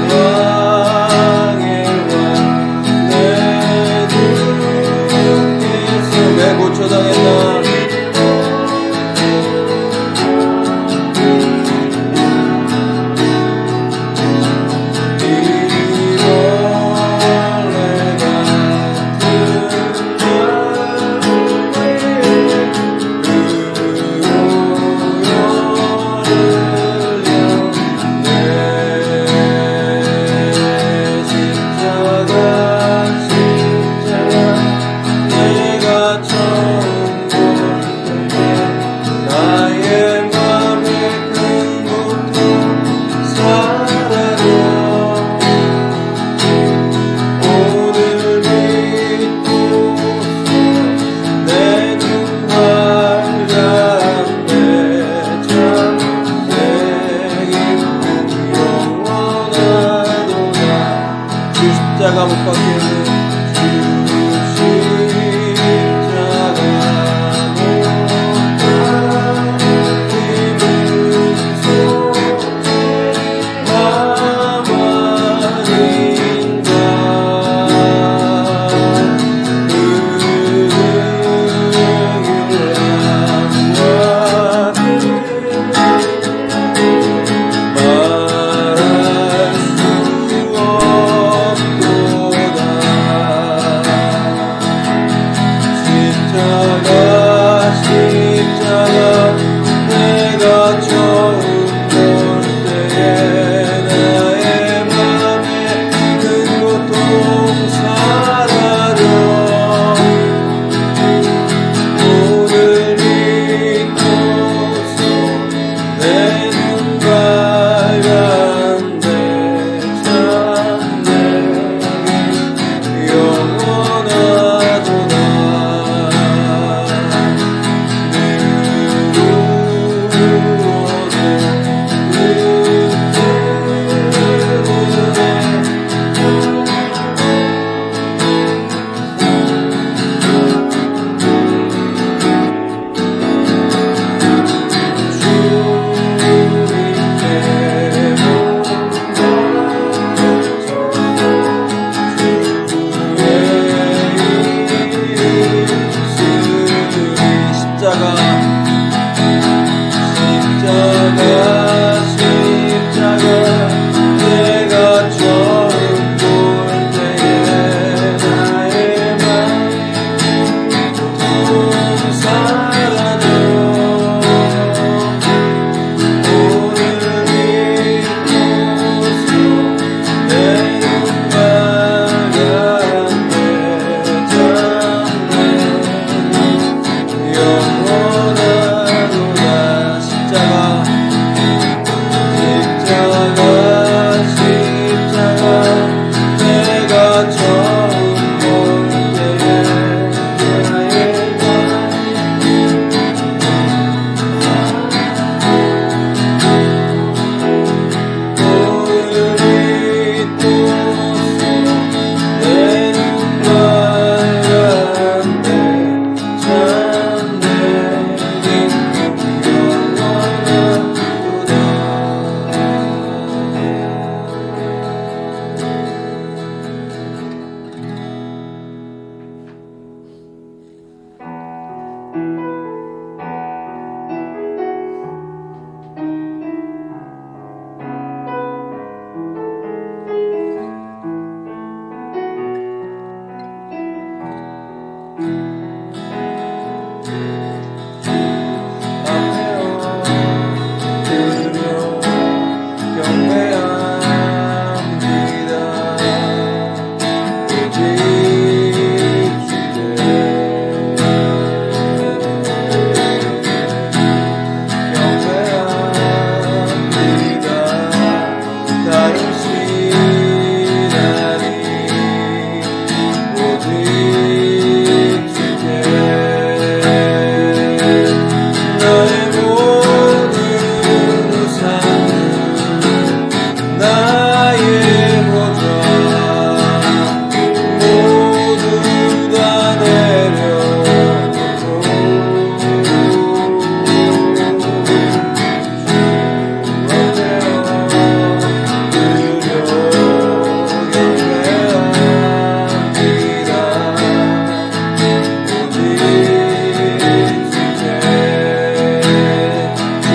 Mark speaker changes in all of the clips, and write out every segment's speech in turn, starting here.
Speaker 1: 왕의 왕 내 주께서 왜 고초당했나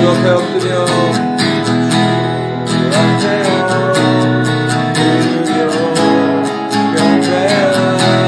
Speaker 1: 앞에 엎드려 주 앞에 엎드려 경배합니다.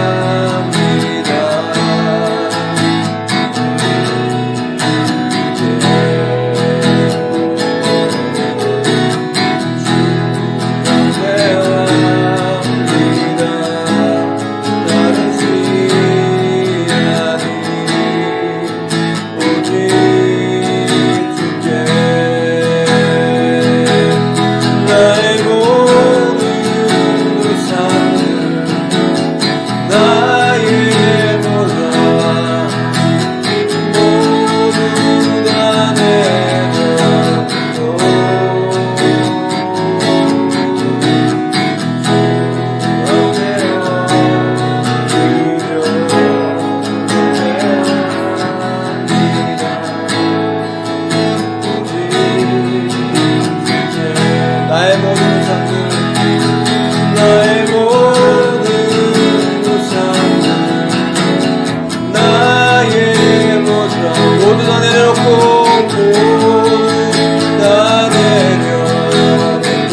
Speaker 1: 나의 모든 우상들 나의 모든 우상들 나의 모든 모두 다 내려놓고 모두 다 내려놓고 주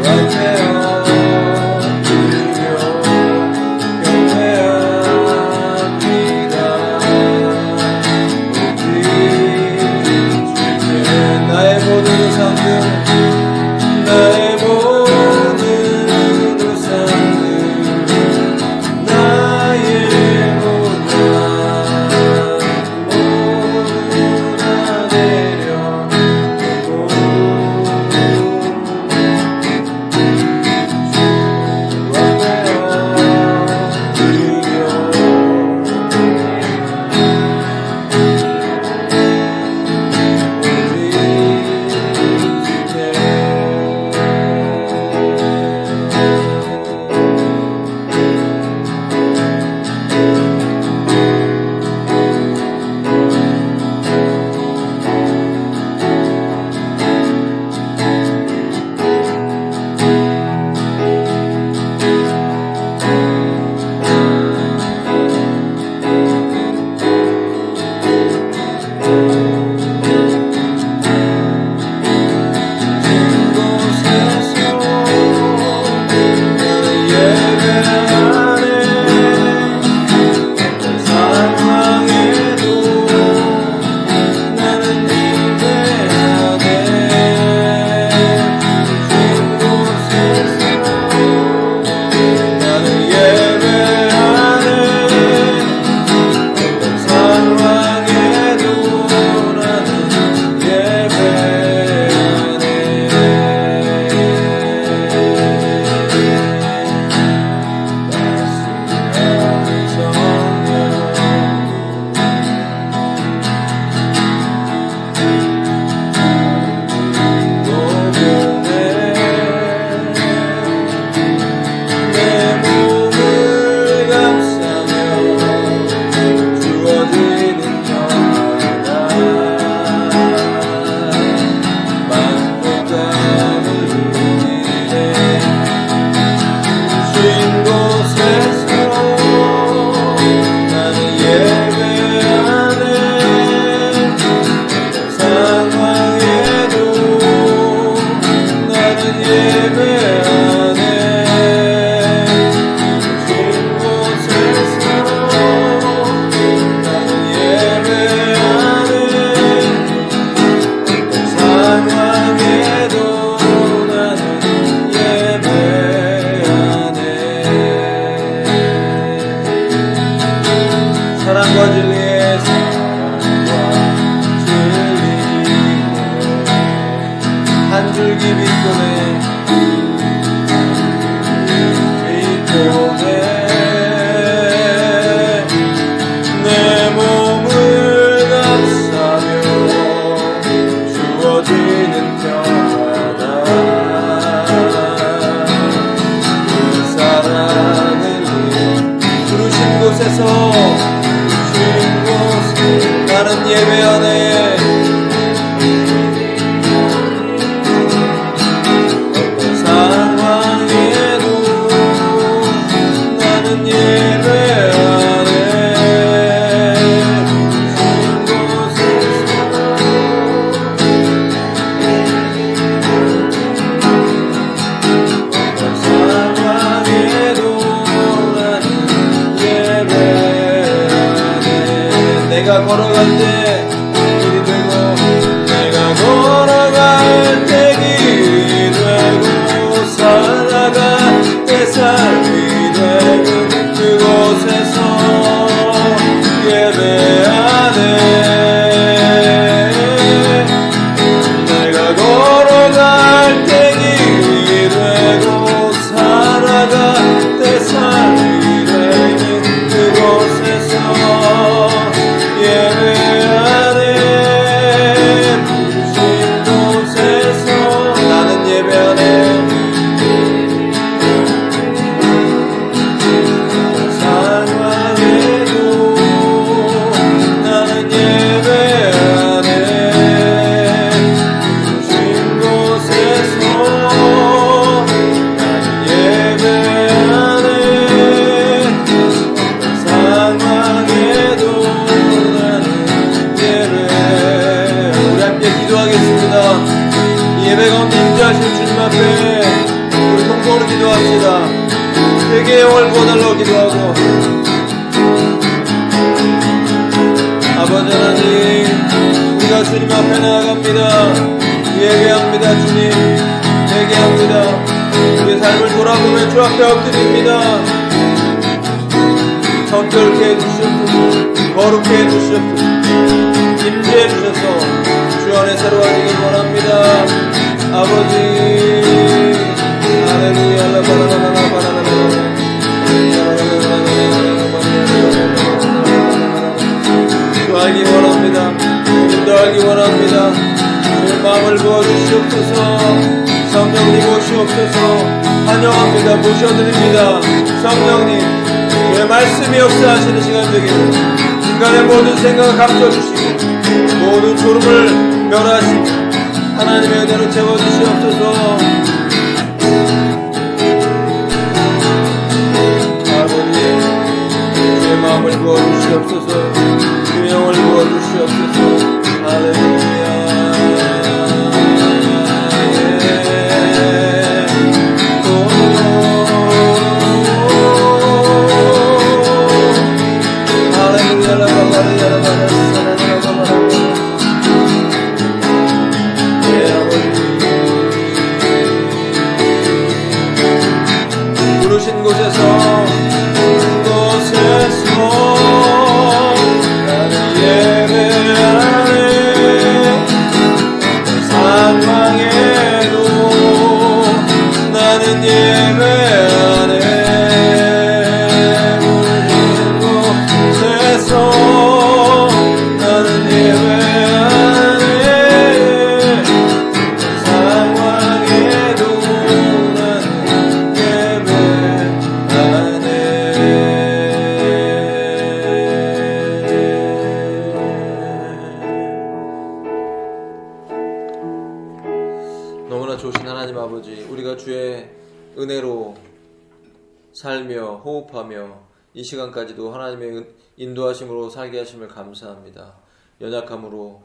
Speaker 1: 앞에 엎드려 경배합니다. 나의 모든 우상들 나의 모든 우상들 나의 모든 다 내려놓고 주 앞에 사랑과 진리의 사랑과 진리의 한 줄기 빛보네 빛보네 내 몸을 감싸며 주어지는 평화다 그 사랑을 부르신 곳에서 나는 예배하네 어떤 상황에도 나는 예배하네 내가 걸어갈 때 길이 되고 내가 걸어갈 때 길이 되고 살아갈 때 삶이 되는 그곳에서 예배하네. 내가 걸어갈 때 길이 되고 살아갈 때 삶이 되는 그곳에서 예배하네. 부르신 곳에서 나는 예배하네. 상황에도 나는 예배하네. 부르신 곳에서 나는 예배하네. 상황에도 나는 예배해. 우리 함께 기도하겠습니다. 이 예배 가운데 임재하실 주님 앞에 우리 통성으로 기도합시다. 세계의 영을 부어달라고 기도하고, 아버지 하나님, 우리가 주님 앞에 나아갑니다. 예배합니다. 주님, 회개합니다. 우리의 삶을 돌아보며 주 앞에 엎드립니다. 정결케 해주시옵소서, 거룩케 해주시옵소서, 임재해 주셔서 주 안에 새로워지길 원합니다. 아버지, 할렐루야. 주 알기 원합니다. 주님도 알기 원합니다. 주의 마음을 부어주시옵소서. 성령님 오시옵소서. 환영합니다. 모셔드립니다. 성령님, 주의 말씀이 역사하시는 시간 되기를 인간의 모든 생각을 감춰주시고 모든 졸음을 멸하시고 하나님의 은혜로 채워주시옵소서. 주의 마음을 부어주시옵소서. 주의 영을 부어주시옵소서. 할렐루야. 부르신 곳에서 나는 예배하네. 상황에도 나는 예배하네. 부르신 곳에서 나는 예배하네. 상황에도 나는 예배하네. 너무나 좋으신 하나님 아버지, 우리가 주의 은혜로 살며 호흡하며 이 시간까지도 하나님의 인도하심으로 살게 하심을 감사합니다. 연약함으로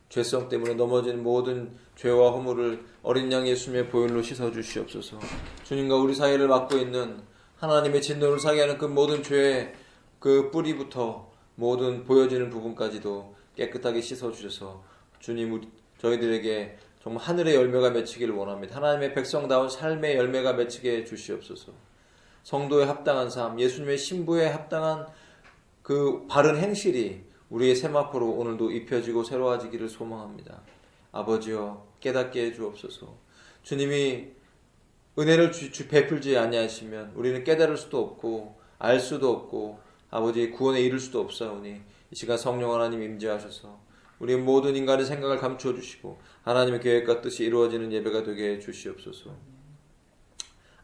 Speaker 1: 죄성 때문에 넘어진 모든 죄와 허물을 어린 양 예수님의 보혈로 씻어주시옵소서. 주님과 우리 사이를 막고 있는 하나님의 진노를 사게 하는 그 모든 죄의 그 뿌리부터 모든 보여지는 부분까지도 깨끗하게 씻어주셔서 주님, 저희들에게 정말 하늘의 열매가 맺히기를 원합니다. 하나님의 백성다운 삶의 열매가 맺히게 해주시옵소서. 성도에 합당한 삶, 예수님의 신부에 합당한 그 바른 행실이 우리의 세마포로 오늘도 입혀지고 새로워지기를 소망합니다. 아버지여, 깨닫게 해주옵소서. 주님이 은혜를 베풀지 아니하시면 우리는 깨달을 수도 없고 알 수도 없고 아버지의 구원에 이를 수도 없사오니 이 시간 성령 하나님 임재하셔서 우리 모든 인간의 생각을 감추어 주시고 하나님의 계획과 뜻이 이루어지는 예배가 되게 해 주시옵소서.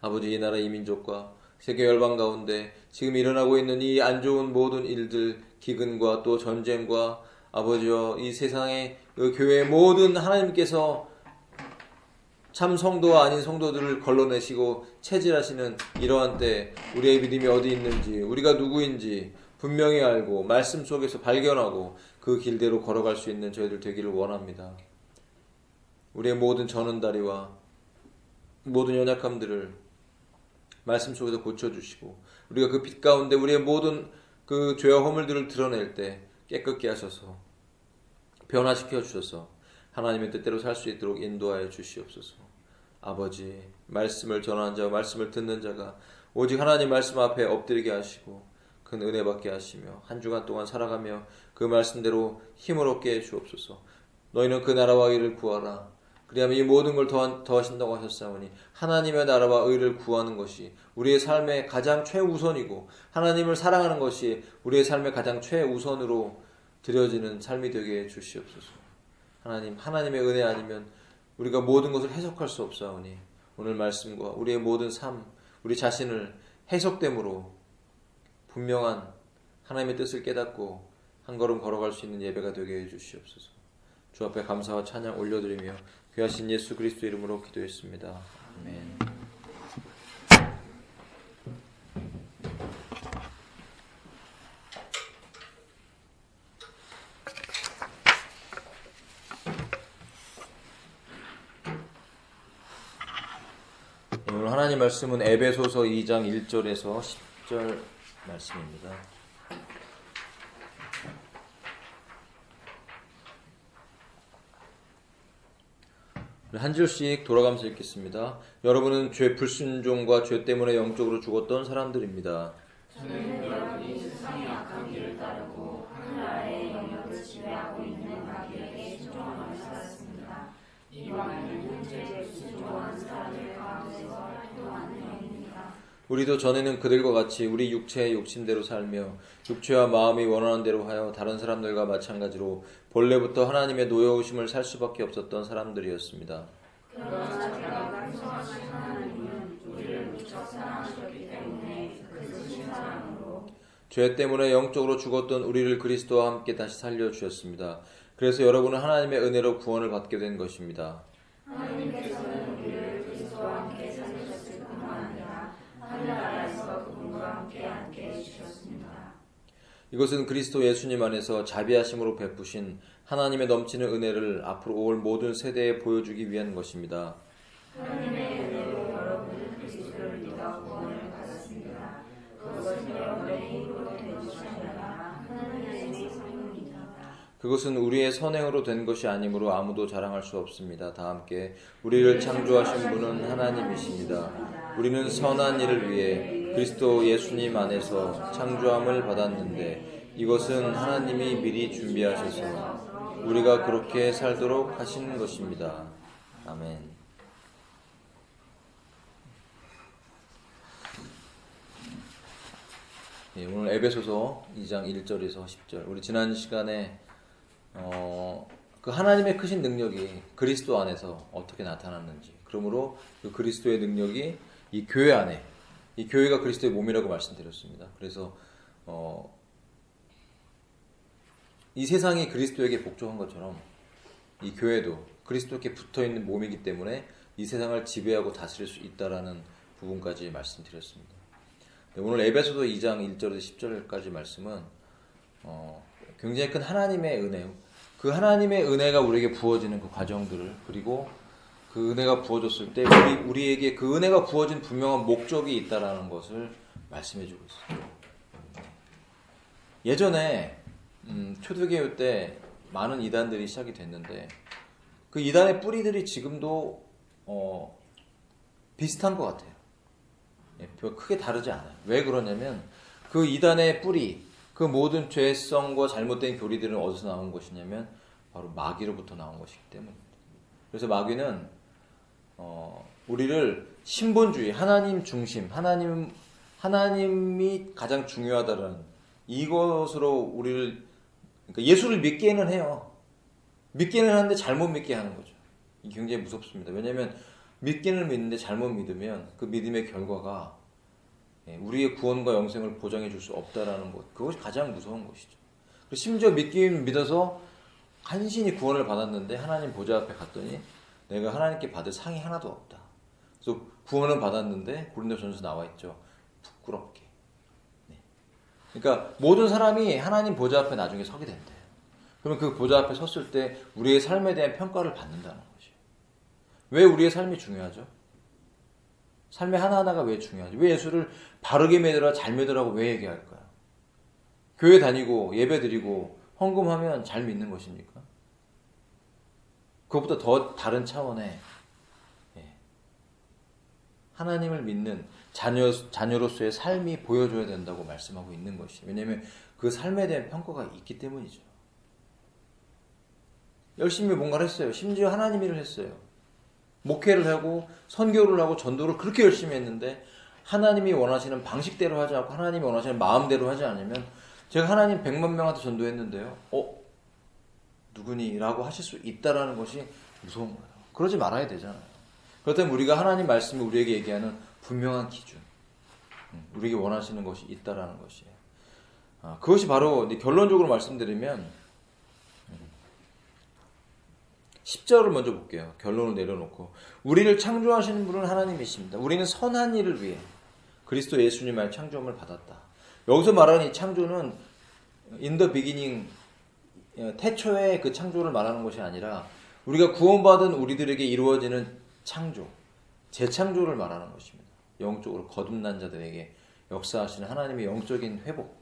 Speaker 1: 아버지, 이 나라 이 민족과 세계 열방 가운데 지금 일어나고 있는 이 안 좋은 모든 일들, 기근과 또 전쟁과 아버지여, 이 세상의 그 교회의 모든 하나님께서 참 성도와 아닌 성도들을 걸러내시고 체질하시는 이러한 때 우리의 믿음이 어디 있는지, 우리가 누구인지 분명히 알고 말씀 속에서 발견하고 그 길대로 걸어갈 수 있는 저희들 되기를 원합니다. 우리의 모든 저는다리와 모든 연약함들을 말씀 속에서 고쳐주시고 우리가 그 빛 가운데 우리의 모든 그 죄와 허물들을 드러낼 때 깨끗게 하셔서 변화시켜 주셔서 하나님의 뜻대로 살 수 있도록 인도하여 주시옵소서. 아버지, 말씀을 전하는 자, 말씀을 듣는 자가 오직 하나님 말씀 앞에 엎드리게 하시고 큰 은혜 받게 하시며 한 주간 동안 살아가며 그 말씀대로 힘을 얻게 해 주옵소서. 너희는 그 나라와 의를 구하라. 그리하면 이 모든 걸 더하신다고 하셨사오니 하나님의 나라와 의를 구하는 것이 우리의 삶의 가장 최우선이고 하나님을 사랑하는 것이 우리의 삶의 가장 최우선으로 드려지는 삶이 되게 해 주시옵소서. 하나님의 은혜 아니면 우리가 모든 것을 해석할 수 없사오니 오늘 말씀과 우리의 모든 삶, 우리 자신을 해석됨으로 분명한 하나님의 뜻을 깨닫고 한 걸음 걸어갈 수 있는 예배가 되게 해 주시옵소서. 주 앞에 감사와 찬양 올려드리며 귀하신 예수 그리스도 이름으로 기도했습니다. 아멘. 오늘 하나님 말씀은 에베소서 2장 1절에서 10절 말씀입니다. 한 줄씩 돌아가면서 읽겠습니다. 여러분은 죄 불순종과 죄 때문에 영적으로 죽었던 사람들입니다.
Speaker 2: 저는 여러분이 세상의 악한 길을 따르고 하늘나라의 영역을 지배하고 있는 마귀에게 순종하며 살았습니다. 이 마귀는 현재 불순종하는 사람들 가운데서 활동하는 영입니다.
Speaker 1: 우리도 전에는 그들과 같이 우리 육체의 욕심대로 살며 육체와 마음이 원하는 대로 하여 다른 사람들과 마찬가지로 본래부터 하나님의 노여우심을 살 수밖에 없었던 사람들이었습니다.
Speaker 2: 그러나 제가 풍성하신 하나님은 우리를 무척 사랑하셨기 때문에 그 크신 사랑으로
Speaker 1: 죄 때문에 영적으로 죽었던 우리를 그리스도와 함께 다시 살려주셨습니다. 그래서 여러분은 하나님의 은혜로 구원을 받게 된 것입니다.
Speaker 2: 하나님께서는 우리를 그리스도와 함께 살리셨을 뿐만 아니라 하늘나라에서 그분과 함께 앉게 해주셨습니다.
Speaker 1: 이것은 그리스도 예수님 안에서 자비하심으로 베푸신 하나님의 넘치는 은혜를 앞으로 올 모든 세대에 보여주기 위한 것입니다.
Speaker 2: 하나님의 은혜로 여러분은 그리스도를 믿어 구원을 받았습니다. 그것은 여러분의 힘으로 된 것이 아니라 하나님의 선물입니다.
Speaker 1: 그것은 우리의 선행으로 된 것이 아니므로 아무도 자랑할 수 없습니다. 다 함께 우리를 창조하신 분은 하나님이십니다. 우리는 선한 일을 위해 그리스도 예수님 안에서 창조함을 받았는데 이것은 하나님이 미리 준비하셔서 우리가 그렇게 살도록 하시는 것입니다. 아멘. 예, 오늘 에베소서 2장 1절에서 10절. 우리 지난 시간에 그 하나님의 크신 능력이 그리스도 안에서 어떻게 나타났는지, 그러므로 그 그리스도의 능력이 이 교회 안에, 이 교회가 그리스도의 몸이라고 말씀드렸습니다. 그래서 이 세상이 그리스도에게 복종한 것처럼 이 교회도 그리스도께 붙어있는 몸이기 때문에 이 세상을 지배하고 다스릴 수 있다라는 부분까지 말씀드렸습니다. 오늘 에베소서 2장 1절에서 10절까지 말씀은 굉장히 큰 하나님의 은혜, 그 하나님의 은혜가 우리에게 부어지는 그 과정들을, 그리고 그 은혜가 부어졌을 때 우리에게 그 은혜가 부어진 분명한 목적이 있다라는 것을 말씀해주고 있습니다. 예전에 초대교회 때 많은 이단들이 시작이 됐는데 그 이단의 뿌리들이 지금도 비슷한 것 같아요. 별 크게 다르지 않아요. 왜 그러냐면 그 이단의 뿌리, 그 모든 죄성과 잘못된 교리들은 어디서 나온 것이냐면 바로 마귀로부터 나온 것이기 때문입니다. 그래서 마귀는 우리를 신본주의, 하나님 중심, 하나님이 가장 중요하다는 이것으로 우리를, 그러니까 예수를 믿게는 해요. 믿기는 하는데 잘못 믿게 하는 거죠. 이게 굉장히 무섭습니다. 왜냐하면 믿기는 믿는데 잘못 믿으면 그 믿음의 결과가 우리의 구원과 영생을 보장해 줄 수 없다라는 것, 그것이 가장 무서운 것이죠. 심지어 믿긴 믿어서 간신히 구원을 받았는데 하나님 보좌 앞에 갔더니 내가 하나님께 받을 상이 하나도 없다. 그래서 구원을 받았는데 고린도전서 나와 있죠. 부끄럽게. 그러니까 모든 사람이 하나님 보좌 앞에 나중에 서게 된대요. 그러면 그 보좌 앞에 섰을 때 우리의 삶에 대한 평가를 받는다는 것이에요. 왜 우리의 삶이 중요하죠? 삶의 하나하나가 왜 중요하죠? 왜 예수를 바르게 믿으라, 잘 믿으라고 왜 얘기할까요? 교회 다니고 예배 드리고 헌금하면 잘 믿는 것입니까? 그것보다 더 다른 차원의 하나님을 믿는 자녀로서의 삶이 보여줘야 된다고 말씀하고 있는 것이죠. 왜냐하면 그 삶에 대한 평가가 있기 때문이죠. 열심히 뭔가를 했어요. 심지어 하나님 일을 했어요. 목회를 하고 선교를 하고 전도를 그렇게 열심히 했는데 하나님이 원하시는 방식대로 하지 않고 하나님이 원하시는 마음대로 하지 않으면 제가 하나님 100만 명한테 전도했는데요. 누구니? 라고 하실 수 있다라는 것이 무서운 거예요. 그러지 말아야 되잖아요. 그렇다면 우리가 하나님 말씀이 우리에게 얘기하는 분명한 기준, 우리에게 원하시는 것이 있다라는 것이에요. 그것이 바로 결론적으로 말씀드리면 10절을 먼저 볼게요. 결론을 내려놓고 우리를 창조하시는 분은 하나님이십니다. 우리는 선한 일을 위해 그리스도 예수님의 창조함을 받았다. 여기서 말하는 이 창조는 in the beginning, 태초의 그 창조를 말하는 것이 아니라 우리가 구원받은 우리들에게 이루어지는 창조, 재창조를 말하는 것입니다. 영적으로 거듭난 자들에게 역사하시는 하나님의 영적인 회복,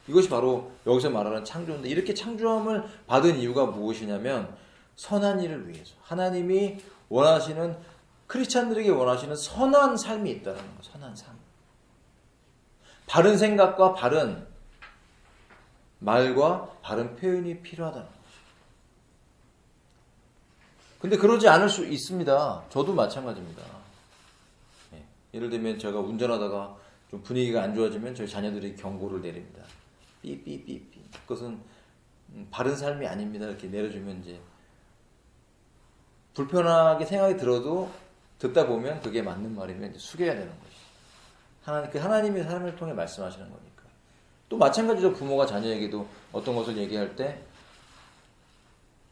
Speaker 1: 이것이 바로 여기서 말하는 창조인데, 이렇게 창조함을 받은 이유가 무엇이냐면 선한 일을 위해서 하나님이 원하시는, 크리스찬들에게 원하시는 선한 삶이 있다는 거예요. 선한 삶, 바른 생각과 바른 말과 바른 표현이 필요하다는 거죠. 근데 그러지 않을 수 있습니다. 저도 마찬가지입니다. 예를 들면 제가 운전하다가 좀 분위기가 안 좋아지면 저희 자녀들이 경고를 내립니다. 삐삐삐삐. 그것은 바른 삶이 아닙니다. 이렇게 내려주면 이제 불편하게 생각이 들어도 듣다 보면 그게 맞는 말이면 이제 숙여야 되는 것이죠. 하나님의 삶을 통해 말씀하시는 거니까. 또 마찬가지로 부모가 자녀에게도 어떤 것을 얘기할 때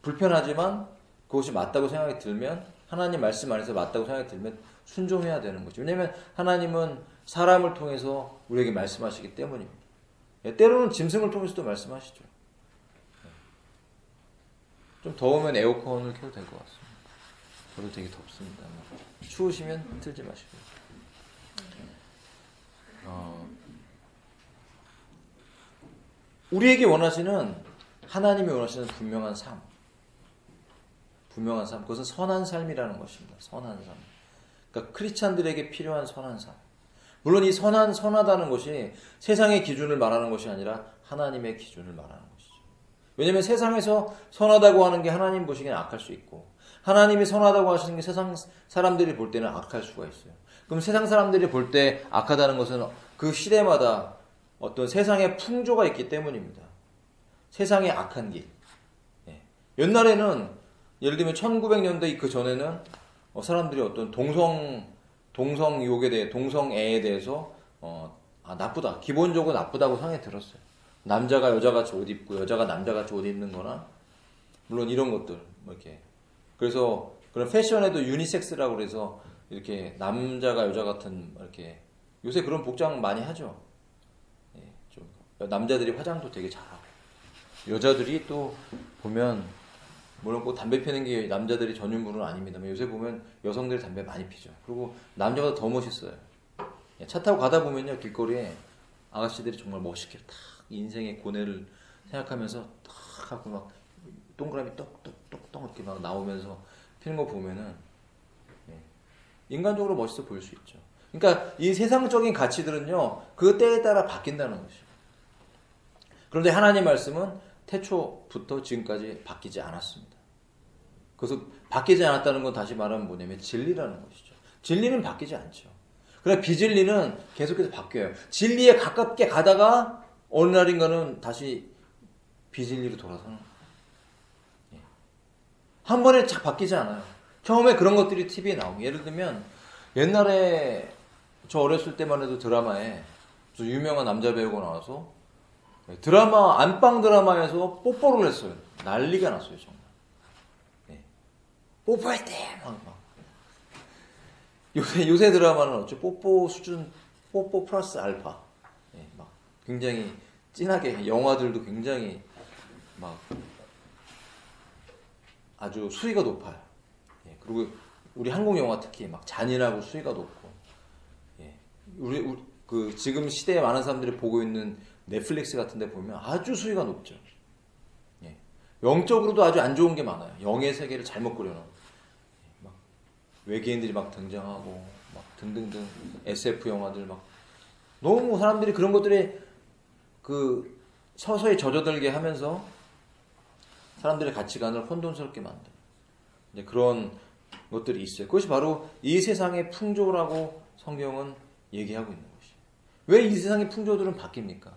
Speaker 1: 불편하지만 그것이 맞다고 생각이 들면, 하나님 말씀 안에서 맞다고 생각이 들면 순종해야 되는 거죠. 왜냐하면 하나님은 사람을 통해서 우리에게 말씀하시기 때문입니다. 때로는 짐승을 통해서도 말씀하시죠. 좀 더우면 에어컨을 켜도 될 것 같습니다. 저도 되게 덥습니다. 추우시면 틀지 마시고요. 우리에게 원하시는, 하나님이 원하시는 분명한 삶, 그것은 선한 삶이라는 것입니다. 선한 삶. 그러니까 크리스찬들에게 필요한 선한 삶. 물론 이 선하다는 것이 세상의 기준을 말하는 것이 아니라 하나님의 기준을 말하는 것이죠. 왜냐하면 세상에서 선하다고 하는 게 하나님 보시기에는 악할 수 있고, 하나님이 선하다고 하시는 게 세상 사람들이 볼 때는 악할 수가 있어요. 그럼 세상 사람들이 볼 때 악하다는 것은 그 시대마다 어떤 세상의 풍조가 있기 때문입니다. 세상의 악한 길. 옛날에는 예를 들면 1900년대 그 전에는 사람들이 어떤 동성욕에 대해, 동성애에 대해서 나쁘다, 기본적으로 나쁘다고 생각이 들었어요. 남자가 여자같이 옷 입고 여자가 남자같이 옷 입는 거나, 물론 이런 것들 이렇게. 그래서 그런 패션에도 유니섹스라고 그래서 이렇게 남자가 여자 같은, 이렇게 요새 그런 복장 많이 하죠. 좀 남자들이 화장도 되게 잘하고, 여자들이 또 보면, 물론 꼭 담배 피는 게 남자들이 전유물은 아닙니다만 요새 보면 여성들이 담배 많이 피죠. 그리고 남자보다 더 멋있어요. 차 타고 가다 보면요, 길거리에 아가씨들이 정말 멋있게 탁 인생의 고뇌를 생각하면서 탁 하고 막 동그라미 똑똑똑똑 이렇게 막 나오면서 피는 거 보면은 인간적으로 멋있어 보일 수 있죠. 그러니까 이 세상적인 가치들은요, 그 때에 따라 바뀐다는 것이죠. 그런데 하나님 말씀은 태초부터 지금까지 바뀌지 않았습니다. 그래서 바뀌지 않았다는 건 다시 말하면 뭐냐면 진리라는 것이죠. 진리는 바뀌지 않죠. 그러나 비진리는 계속해서 바뀌어요. 진리에 가깝게 가다가 어느 날인가는 다시 비진리로 돌아서는 거예요. 한 번에 착 바뀌지 않아요. 처음에 그런 것들이 TV에 나오고, 예를 들면 옛날에 저 어렸을 때만 해도 드라마에 유명한 남자 배우가 나와서 드라마, 안방 드라마에서 뽀뽀를 했어요. 난리가 났어요, 정말. 뽀뽀할 때 막. 요새 드라마는 어째 뽀뽀 수준, 뽀뽀 플러스 알파. 막 굉장히 진하게, 영화들도 굉장히 막 아주 수위가 높아요. 그리고 우리 한국 영화 특히 막 잔인하고 수위가 높고, 우리 그 지금 시대에 많은 사람들이 보고 있는 넷플릭스 같은 데 보면 아주 수위가 높죠. 영적으로도 아주 안 좋은 게 많아요. 영의 세계를 잘못 그려놓은. 막 외계인들이 막 등장하고 막 등등등 SF 영화들 막 너무 사람들이 그런 것들에 그 서서히 젖어들게 하면서 사람들의 가치관을 혼돈스럽게 만드는 이제 그런 것들이 있어요. 그것이 바로 이 세상의 풍조라고 성경은 얘기하고 있는 것이에요. 왜 이 세상의 풍조들은 바뀝니까?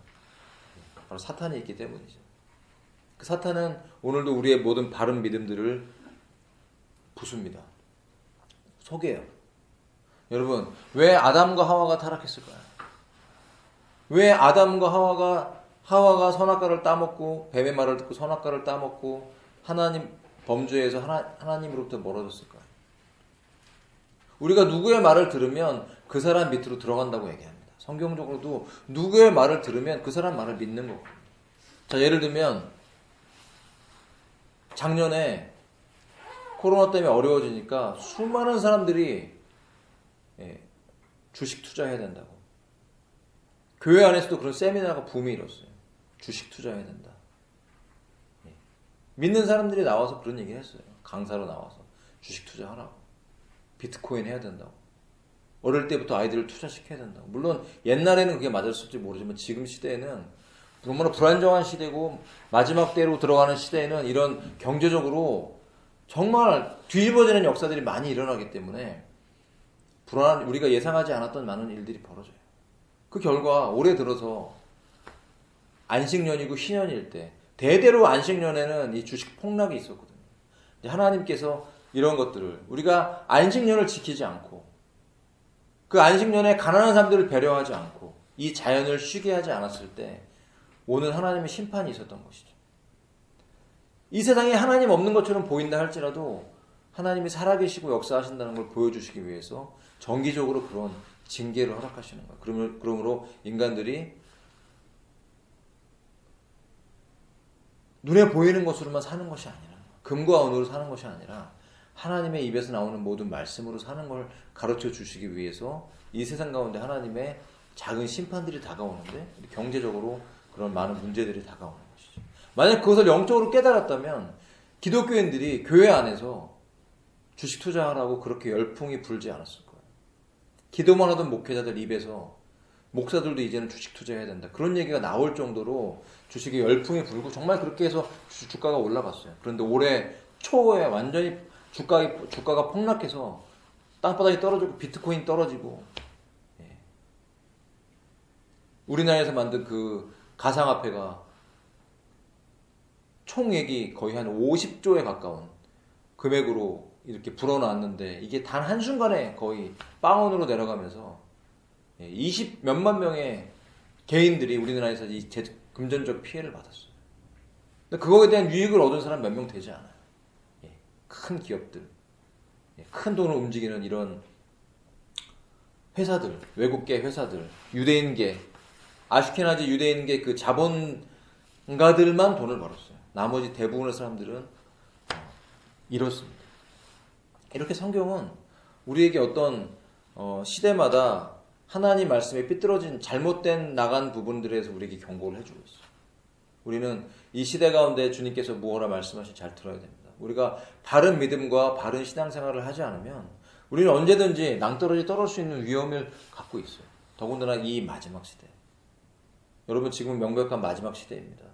Speaker 1: 바로 사탄이 있기 때문이죠. 그 사탄은 오늘도 우리의 모든 바른 믿음들을 부숩니다. 속여요. 여러분, 왜 아담과 하와가 타락했을까요? 왜 아담과 하와가 선악과를 따먹고 뱀의 말을 듣고 선악과를 따먹고 하나님 범죄에서 하나님으로부터 멀어졌을까요? 우리가 누구의 말을 들으면 그 사람 밑으로 들어간다고 얘기합니다. 성경적으로도 누구의 말을 들으면 그 사람 말을 믿는 거고. 자, 예를 들면 작년에 코로나 때문에 어려워지니까 수많은 사람들이 주식 투자해야 된다고. 교회 안에서도 그런 세미나가 붐이 일었어요. 주식 투자해야 된다. 믿는 사람들이 나와서 그런 얘기 했어요. 강사로 나와서 주식 투자하라고. 비트코인 해야 된다고. 어릴 때부터 아이들을 투자시켜야 된다고. 물론 옛날에는 그게 맞았을지 모르지만 지금 시대에는 너무나 불안정한 시대고 마지막 때로 들어가는 시대에는 이런 경제적으로 정말 뒤집어지는 역사들이 많이 일어나기 때문에 우리가 예상하지 않았던 많은 일들이 벌어져요. 그 결과 올해 들어서 안식년이고 신년일 때 대대로 안식년에는 이 주식 폭락이 있었거든요. 하나님께서 이런 것들을 우리가 안식년을 지키지 않고 그 안식년에 가난한 사람들을 배려하지 않고 이 자연을 쉬게 하지 않았을 때 오는 하나님의 심판이 있었던 것이죠. 이 세상에 하나님 없는 것처럼 보인다 할지라도 하나님이 살아계시고 역사하신다는 걸 보여주시기 위해서 정기적으로 그런 징계를 허락하시는 거예요. 그러므로 인간들이 눈에 보이는 것으로만 사는 것이 아니라 금과 은으로 사는 것이 아니라 하나님의 입에서 나오는 모든 말씀으로 사는 걸 가르쳐 주시기 위해서 이 세상 가운데 하나님의 작은 심판들이 다가오는데 경제적으로 그런 많은 문제들이 다가오는 것이죠. 만약 그것을 영적으로 깨달았다면 기독교인들이 교회 안에서 주식 투자하라고 그렇게 열풍이 불지 않았을 거예요. 기도만 하던 목회자들 입에서 목사들도 이제는 주식 투자해야 된다. 그런 얘기가 나올 정도로 주식에 열풍이 불고 정말 그렇게 해서 주가가 올라갔어요. 그런데 올해 초에 완전히 주가가 폭락해서 땅바닥이 떨어지고 비트코인 떨어지고 우리나라에서 만든 그 가상화폐가 총액이 거의 한 50조에 가까운 금액으로 이렇게 불어났는데 이게 단 한순간에 거의 빵원으로 내려가면서 20 몇만 명의 개인들이 우리나라에서 이 금전적 피해를 받았어요. 근데 그거에 대한 유익을 얻은 사람 몇 명 되지 않아요. 큰 기업들, 큰 돈을 움직이는 이런 회사들, 외국계 회사들, 유대인계, 아슈케나지 유대인계 그 자본가들만 돈을 벌었어요. 나머지 대부분의 사람들은 잃었습니다. 이렇게 성경은 우리에게 어떤 시대마다 하나님 말씀에 삐뚤어진 잘못된 나간 부분들에서 우리에게 경고를 해주고 있어요. 우리는 이 시대 가운데 주님께서 무엇라 말씀하시는지 잘 들어야 됩니다. 우리가 바른 믿음과 바른 신앙생활을 하지 않으면 우리는 언제든지 낭떠러지 떨어질 수 있는 위험을 갖고 있어요. 더군다나 이 마지막 시대. 여러분 지금은 명백한 마지막 시대입니다.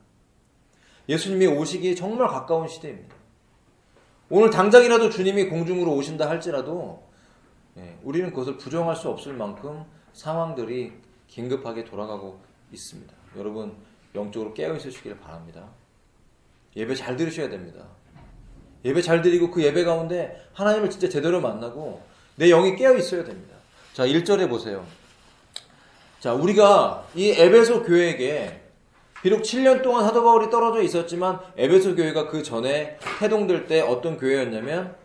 Speaker 1: 예수님이 오시기 정말 가까운 시대입니다. 오늘 당장이라도 주님이 공중으로 오신다 할지라도 우리는 그것을 부정할 수 없을 만큼 상황들이 긴급하게 돌아가고 있습니다. 여러분 영적으로 깨어 있으시길 바랍니다. 예배 잘 들으셔야 됩니다. 예배 잘 드리고 그 예배 가운데 하나님을 진짜 제대로 만나고 내 영이 깨어 있어야 됩니다. 자, 1절에 보세요. 자, 우리가 이 에베소 교회에게 비록 7년 동안 사도 바울이 떨어져 있었지만 에베소 교회가 그 전에 태동될 때 어떤 교회였냐면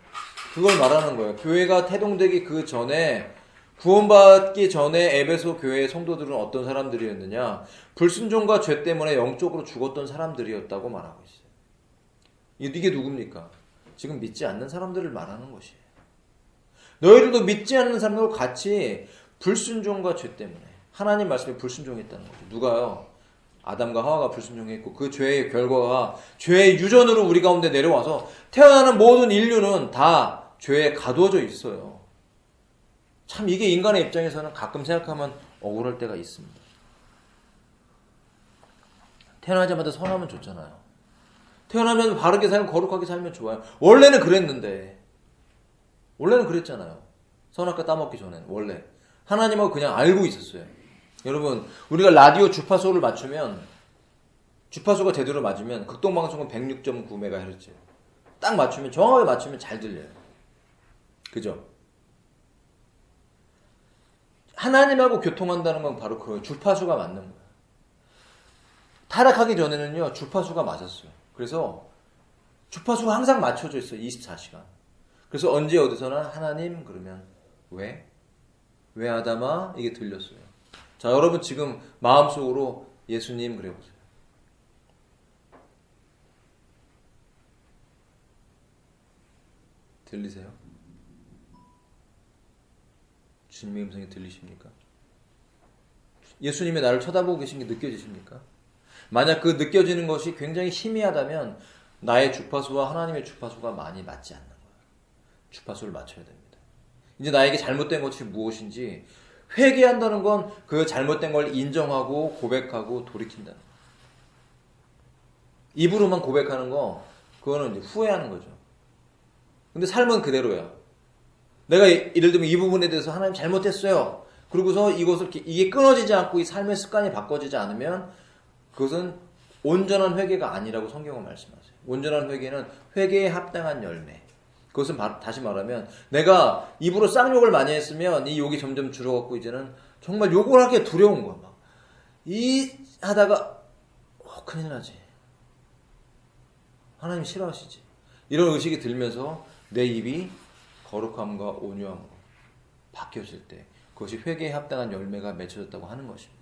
Speaker 1: 그걸 말하는 거예요. 교회가 태동되기 그 전에 구원받기 전에 에베소 교회의 성도들은 어떤 사람들이었느냐? 불순종과 죄 때문에 영적으로 죽었던 사람들이었다고 말하고 있어요. 이게 누굽니까? 지금 믿지 않는 사람들을 말하는 것이에요. 너희들도 믿지 않는 사람들과 같이 불순종과 죄 때문에 하나님 말씀에 불순종했다는 거죠. 누가요? 아담과 하와가 불순종했고 그 죄의 결과가 죄의 유전으로 우리 가운데 내려와서 태어나는 모든 인류는 다 죄에 가두어져 있어요. 참 이게 인간의 입장에서는 가끔 생각하면 억울할 때가 있습니다. 태어나자마자 선하면 좋잖아요. 태어나면 바르게 살고 거룩하게 살면 좋아요. 원래는 그랬는데. 원래는 그랬잖아요. 선악과 따먹기 전에는 원래. 하나님하고 그냥 알고 있었어요. 여러분 우리가 라디오 주파수를 맞추면 주파수가 제대로 맞으면 극동방송은 106.9MHz 딱 맞추면 정확하게 맞추면 잘 들려요. 그죠? 하나님하고 교통한다는 건 바로 그 주파수가 맞는 거예요. 타락하기 전에는요 주파수가 맞았어요. 그래서 주파수가 항상 맞춰져 있어요. 24시간. 그래서 언제 어디서나 하나님 그러면 왜? 왜 아담아? 이게 들렸어요. 자 여러분 지금 마음속으로 예수님 그래보세요. 들리세요? 주님의 음성이 들리십니까? 예수님이 나를 쳐다보고 계신 게 느껴지십니까? 만약 그 느껴지는 것이 굉장히 희미하다면 나의 주파수와 하나님의 주파수가 많이 맞지 않는 거예요. 주파수를 맞춰야 됩니다. 이제 나에게 잘못된 것이 무엇인지 회개한다는 건 그 잘못된 걸 인정하고 고백하고 돌이킨다는 거예요. 입으로만 고백하는 거 그거는 이제 후회하는 거죠. 근데 삶은 그대로야. 내가 예를 들면 이 부분에 대해서 하나님 잘못했어요. 그러고서 이게 끊어지지 않고 이 삶의 습관이 바꿔지지 않으면 그것은 온전한 회개가 아니라고 성경은 말씀하세요. 온전한 회개는 회개에 합당한 열매. 그것은 다시 말하면 내가 입으로 쌍욕을 많이 했으면 이 욕이 점점 줄어갖고 이제는 정말 욕을 하기에 두려운 거야. 막. 하다가 큰일 나지. 하나님 싫어하시지. 이런 의식이 들면서 내 입이 거룩함과 온유함으로 바뀌어질 때 그것이 회개에 합당한 열매가 맺혀졌다고 하는 것입니다.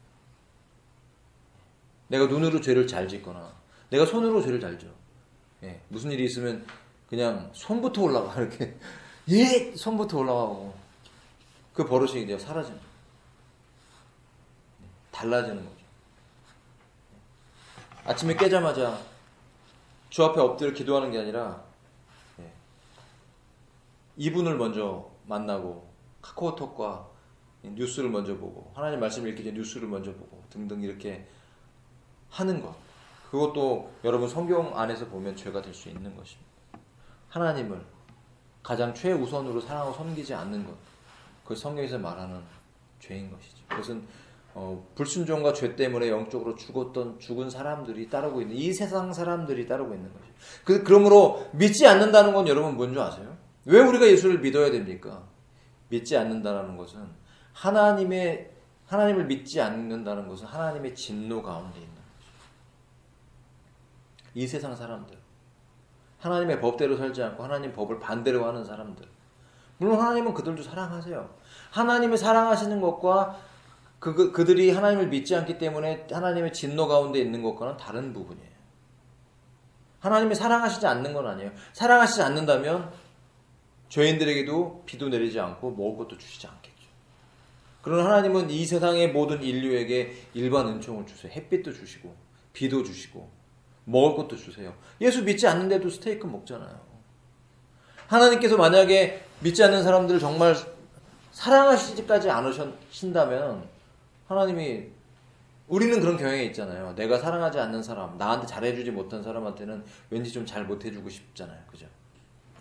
Speaker 1: 내가 눈으로 죄를 잘 짓거나 내가 손으로 죄를 잘 져. 예, 무슨 일이 있으면 그냥 손부터 올라가 이렇게 손부터 올라가고 그 버릇이 이제 사라지는 거예요. 달라지는 거죠. 아침에 깨자마자 주 앞에 엎드려 기도하는 게 아니라 이분을 먼저 만나고 카카오톡과 뉴스를 먼저 보고 하나님 말씀을 읽기 전에 뉴스를 먼저 보고 등등 이렇게 하는 것. 그것도 여러분 성경 안에서 보면 죄가 될 수 있는 것입니다. 하나님을 가장 최우선으로 사랑하고 섬기지 않는 것. 그것이 성경에서 말하는 죄인 것이죠. 그것은 불순종과 죄 때문에 영적으로 죽은 사람들이 따르고 있는 이 세상 사람들이 따르고 있는 것이죠. 그러므로 믿지 않는다는 건 여러분 뭔지 아세요? 왜 우리가 예수를 믿어야 됩니까? 믿지 않는다는 것은 하나님을 믿지 않는다는 것은 하나님의 진노 가운데 있는 것이죠. 이 세상 사람들, 하나님의 법대로 살지 않고 하나님 법을 반대로 하는 사람들. 물론 하나님은 그들도 사랑하세요. 하나님을 사랑하시는 것과 그들이 하나님을 믿지 않기 때문에 하나님의 진노 가운데 있는 것과는 다른 부분이에요. 하나님이 사랑하시지 않는 건 아니에요. 사랑하시지 않는다면 죄인들에게도 비도 내리지 않고 먹을 것도 주시지 않겠죠. 그러나 하나님은 이 세상의 모든 인류에게 일반 은총을 주세요. 햇빛도 주시고 비도 주시고 먹을 것도 주세요. 예수 믿지 않는데도 스테이크 먹잖아요. 하나님께서 만약에 믿지 않는 사람들을 정말 사랑하시지까지 않으신다면 하나님이 우리는 그런 경향이 있잖아요. 내가 사랑하지 않는 사람, 나한테 잘해주지 못한 사람한테는 왠지 좀 잘 못해주고 싶잖아요. 그죠?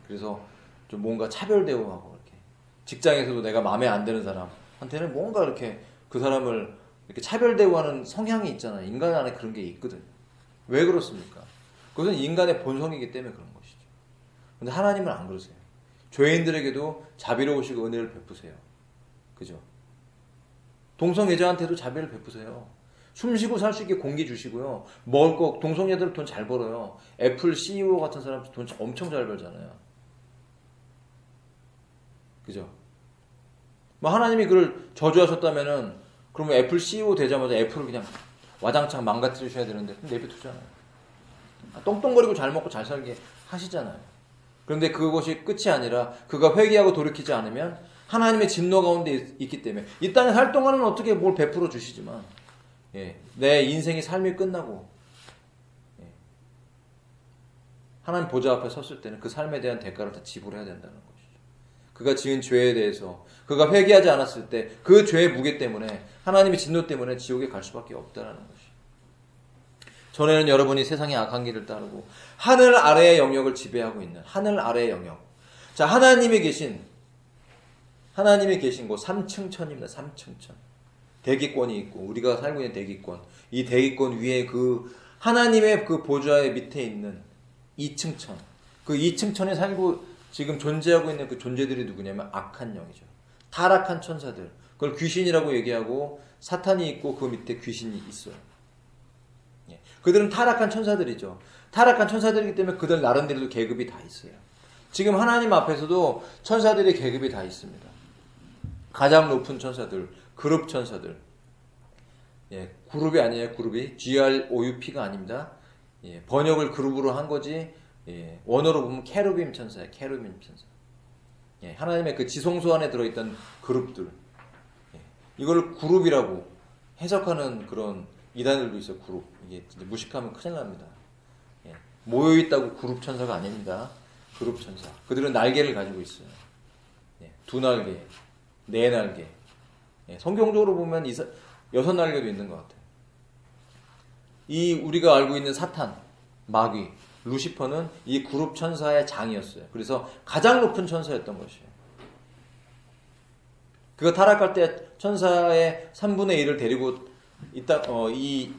Speaker 1: 그래서 좀 뭔가 차별 대우하고 이렇게 직장에서도 내가 마음에 안 드는 사람한테는 뭔가 이렇게 그 사람을 이렇게 차별 대우하는 성향이 있잖아요. 인간 안에 그런 게 있거든요. 왜 그렇습니까? 그것은 인간의 본성이기 때문에 그런 것이죠. 근데 하나님은 안 그러세요. 죄인들에게도 자비로우시고 은혜를 베푸세요. 그죠? 동성애자한테도 자비를 베푸세요. 숨쉬고 살 수 있게 공기 주시고요. 먹을 거, 동성애들 돈 잘 벌어요. 애플 CEO 같은 사람 돈 엄청 잘 벌잖아요. 그죠? 뭐 하나님이 그를 저주하셨다면은 그러면 애플 CEO 되자마자 애플을 그냥 와장창 망가뜨리셔야 되는데 내비두잖아요. 똥똥거리고 잘 먹고 잘 살게 하시잖아요. 그런데 그것이 끝이 아니라 그가 회개하고 돌이키지 않으면 하나님의 진노 가운데 있기 때문에 이 땅에 살 동안은 어떻게 뭘 베풀어 주시지만 내 인생이 삶이 끝나고 하나님 보좌 앞에 섰을 때는 그 삶에 대한 대가를 다 지불해야 된다는 것이죠. 그가 지은 죄에 대해서 그가 회개하지 않았을 때 그 죄의 무게 때문에 하나님의 진노 때문에 지옥에 갈 수밖에 없다는 것이죠. 전에는 여러분이 세상의 악한 길을 따르고 하늘 아래의 영역을 지배하고 있는 하늘 아래의 영역. 자, 하나님이 계신 곳 3층 천입니다. 3층 천. 대기권이 있고 우리가 살고 있는 대기권. 이 대기권 위에 그 하나님의 그 보좌의 밑에 있는 2층 천. 그 2층 천에 살고 지금 존재하고 있는 그 존재들이 누구냐면 악한 영이죠. 타락한 천사들. 그걸 귀신이라고 얘기하고 사탄이 있고 그 밑에 귀신이 있어요. 그들은 타락한 천사들이죠. 타락한 천사들이기 때문에 그들 나름대로도 계급이 다 있어요. 지금 하나님 앞에서도 천사들의 계급이 다 있습니다. 가장 높은 천사들, 그룹 천사들. 그룹이 아니에요. 그룹이 GROUP가 아닙니다. 번역을 그룹으로 한 거지. 원어로 보면 케루빔 천사예요. 케루빔 천사. 하나님의 그 지성소 안에 들어있던 그룹들. 이걸 그룹이라고 해석하는 그런 이단들도 있어요. 그룹. 이게 진짜 무식하면 큰일 납니다. 모여있다고 그룹 천사가 아닙니다. 그룹 천사. 그들은 날개를 가지고 있어요. 2날개, 4날개. 성경적으로 보면 6날개도 있는 것 같아요. 이 우리가 알고 있는 사탄, 마귀, 루시퍼는 이 그룹 천사의 장이었어요. 그래서 가장 높은 천사였던 것이에요. 그가 타락할 때 천사의 3분의 1을 데리고 이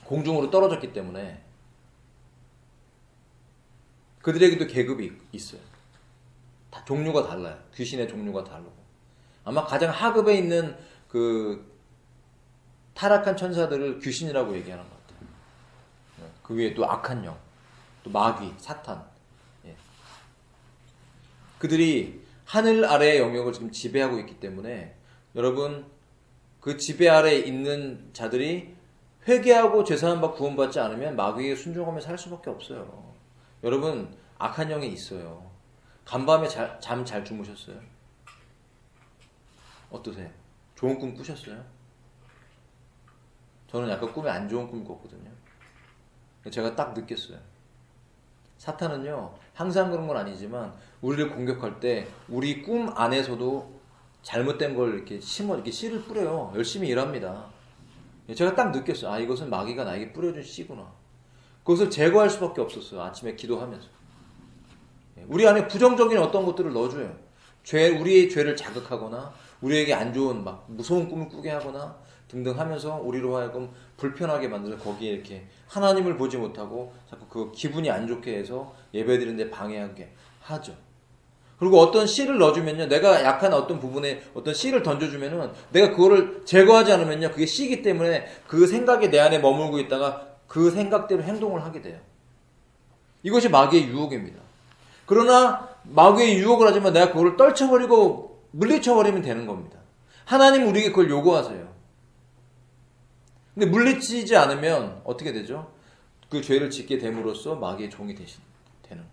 Speaker 1: 공중으로 떨어졌기 때문에 그들에게도 계급이 있어요. 다 종류가 달라요. 귀신의 종류가 다르고. 아마 가장 하급에 있는 그 타락한 천사들을 귀신이라고 얘기하는 것 같아요. 그 위에 또 악한 영, 또 마귀, 사탄. 그들이 하늘 아래의 영역을 지금 지배하고 있기 때문에 여러분 그 지배 아래에 있는 자들이 회개하고 죄사함 받고 구원받지 않으면 마귀에게 순종하며 살 수밖에 없어요. 여러분 악한 영이 있어요. 간밤에 잠 잘 주무셨어요? 어떠세요? 좋은 꿈 꾸셨어요? 저는 약간 꿈에 안 좋은 꿈 꿨거든요. 제가 딱 느꼈어요. 사탄은요 항상 그런 건 아니지만 우리를 공격할 때 우리 꿈 안에서도 잘못된 걸 이렇게 이렇게 씨를 뿌려요. 열심히 일합니다. 제가 딱 느꼈어요. 아, 이것은 마귀가 나에게 뿌려준 씨구나. 그것을 제거할 수밖에 없었어요. 아침에 기도하면서. 우리 안에 부정적인 어떤 것들을 넣어줘요. 우리의 죄를 자극하거나 우리에게 안 좋은 막 무서운 꿈을 꾸게 하거나 등등 하면서 우리로 하여금 불편하게 만들어서 거기에 이렇게 하나님을 보지 못하고 자꾸 그 기분이 안 좋게 해서 예배드리는데 방해하게 하죠. 그리고 어떤 씨를 넣어주면요, 내가 약한 어떤 부분에 어떤 씨를 던져주면은 내가 그거를 제거하지 않으면요, 그게 씨기 때문에 그 생각이 내 안에 머물고 있다가 그 생각대로 행동을 하게 돼요. 이것이 마귀의 유혹입니다. 그러나 마귀의 유혹을 하지만 내가 그거를 떨쳐버리고 물리쳐버리면 되는 겁니다. 하나님은 우리에게 그걸 요구하세요. 근데 물리치지 않으면 어떻게 되죠? 그 죄를 짓게 됨으로써 마귀의 종이 되는 거예요.